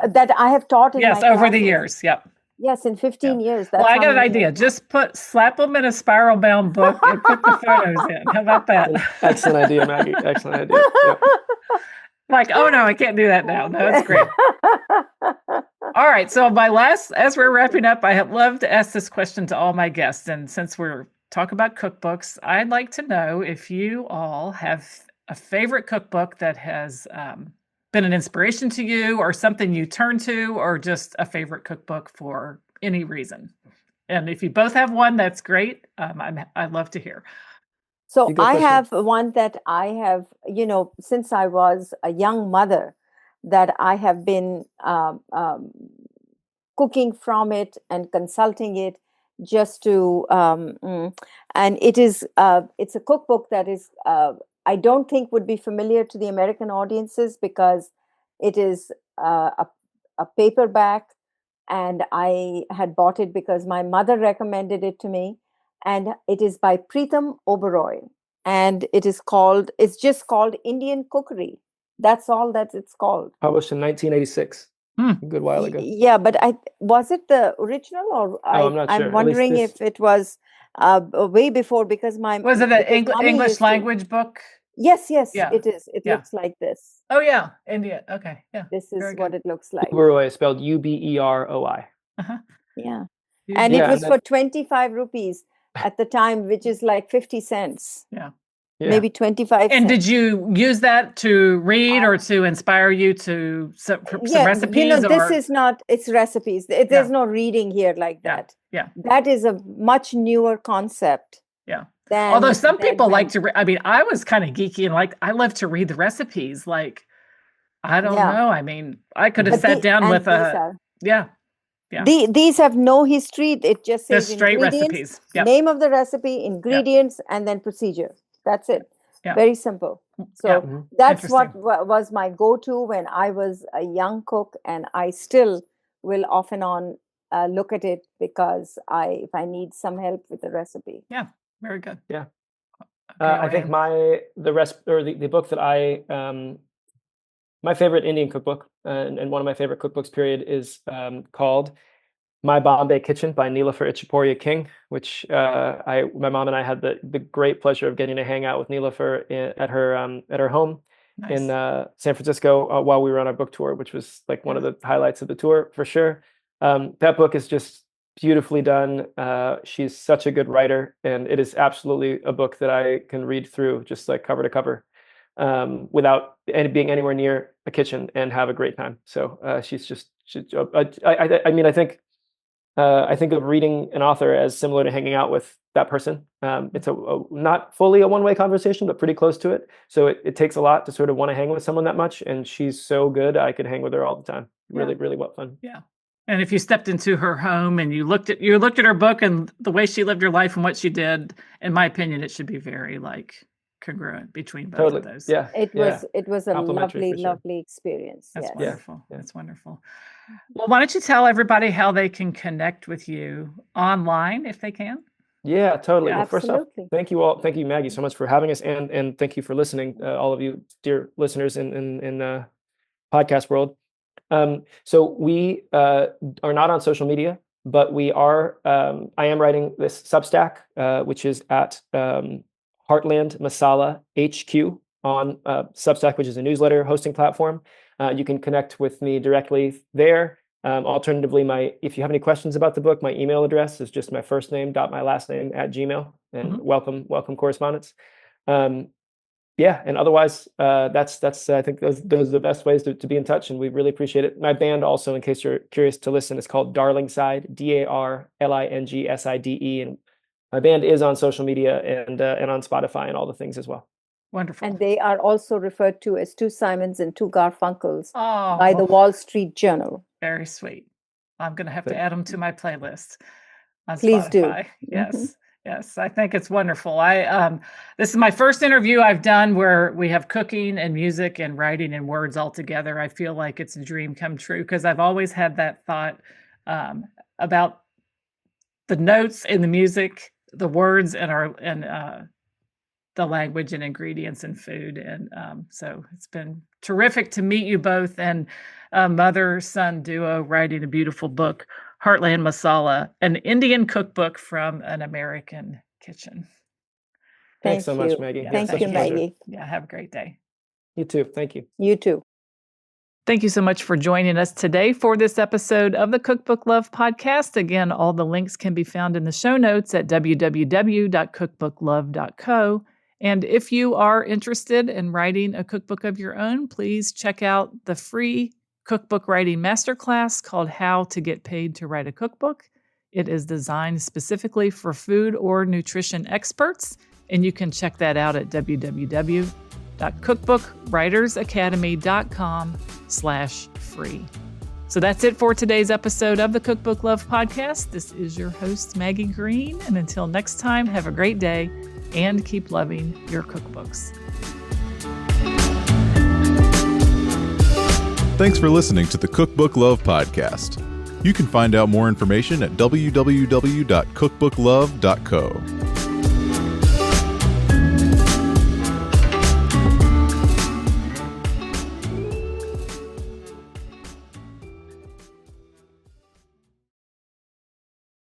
that I have taught in my over classes. The years. Yep. Yes, in 15 years. Well, I got an idea. Just slap them in a spiral bound book and put the photos in. How about that? Excellent idea, Maggie. Excellent idea. Yep. Like, oh no, I can't do that now. No, that's great. All right. So as we're wrapping up, I have loved to ask this question to all my guests. And since we're talk about cookbooks, I'd like to know if you all have a favorite cookbook that has been an inspiration to you, or something you turn to, or just a favorite cookbook for any reason. And if you both have one, that's great. I'd love to hear. So I first, have one that I have, since I was a young mother, that I have been cooking from it and consulting it just to, and it's a cookbook that is, I don't think would be familiar to the American audiences, because it is a paperback, and I had bought it because my mother recommended it to me. And it is by Preetham Oberoi, and it's just called Indian Cookery. That's all that it's called. published in 1986, a good while ago. Yeah, but was it the original, or I'm not sure. I'm wondering if it was way before, because Was it an English language book? Yes, Yeah. it is. It looks like this. Oh yeah, India. Okay, yeah. This is what it looks like. Uberoi, spelled Uberoi. Yeah. And it was for 25 rupees at the time, which is like 50 cents. Yeah. Maybe 25 And cents. did you use that to read or to inspire you to some recipes? This is not, it's recipes. There's no reading here like that. Yeah. That is a much newer concept. Yeah. Although some people like to, I was kind of geeky and I love to read the recipes. Like, I don't know. I mean, I could have sat down with These have no history. It just says straight recipes. Name of the recipe, ingredients, and then procedure. That's it. Very simple. So that's what was my go-to when I was a young cook, and I still will off and on look at it, because if I need some help with the recipe. Yeah, very good. Yeah. Okay, I think the book that my favorite Indian cookbook, and one of my favorite cookbooks period, is called My Bombay Kitchen by Neelufar Ichaporia King, which my mom and I had the great pleasure of getting to hang out with Neelufar at her home in San Francisco while we were on our book tour, which was like one of the highlights of the tour for sure. That book is just beautifully done. She's such a good writer, and it is absolutely a book that I can read through just like cover to cover without being anywhere near a kitchen, and have a great time. So I think of reading an author as similar to hanging out with that person. It's not fully a one-way conversation, but pretty close to it. So it takes a lot to sort of want to hang with someone that much. And she's so good, I could hang with her all the time. Really, really well fun. Yeah. And if you stepped into her home and you looked at her book and the way she lived her life and what she did, in my opinion, it should be very congruent between both of those. Yeah. It was a lovely experience. That's wonderful. Yeah. That's wonderful. Well, why don't you tell everybody how they can connect with you online if they can? Yeah, totally. Yeah, well, first off, thank you all. Thank you, Maggie, so much for having us, and thank you for listening, all of you dear listeners in the podcast world. So we are not on social media, but we are. I am writing this Substack, which is at Heartland Masala HQ on Substack, which is a newsletter hosting platform. You can connect with me directly there. Alternatively, if you have any questions about the book, my email address is just my first name my last name @gmail. And welcome correspondence. And otherwise, that's I think those are the best ways to be in touch, and we really appreciate it. My band also, in case you're curious to listen, is called Darlingside, DARLINGSIDE, and my band is on social media and on Spotify and all the things as well. Wonderful. And they are also referred to as Two Simons and Two Garfunkels by the Wall Street Journal. Very sweet. I'm going to have to add them to my playlist on Please Spotify. Do. Yes. Yes, I think it's wonderful. This is my first interview I've done where we have cooking and music and writing and words all together. I feel like it's a dream come true, because I've always had that thought about the notes in the music, the words, and the language and ingredients and food. And so it's been terrific to meet you both, and a mother-son duo writing a beautiful book, Heartland Masala, an Indian cookbook from an American kitchen. Thanks so much, Maggie. Thank you, Maggie. Yeah, have a great day. You too. Thank you. You too. Thank you so much for joining us today for this episode of the Cookbook Love podcast. Again, all the links can be found in the show notes at www.cookbooklove.co. And if you are interested in writing a cookbook of your own, please check out the free cookbook writing masterclass called How to Get Paid to Write a Cookbook. It is designed specifically for food or nutrition experts, and you can check that out at www.cookbookwritersacademy.com/free. So that's it for today's episode of the Cookbook Love podcast. This is your host, Maggie Green. And until next time, have a great day and keep loving your cookbooks. Thanks for listening to the Cookbook Love podcast. You can find out more information at www.cookbooklove.co.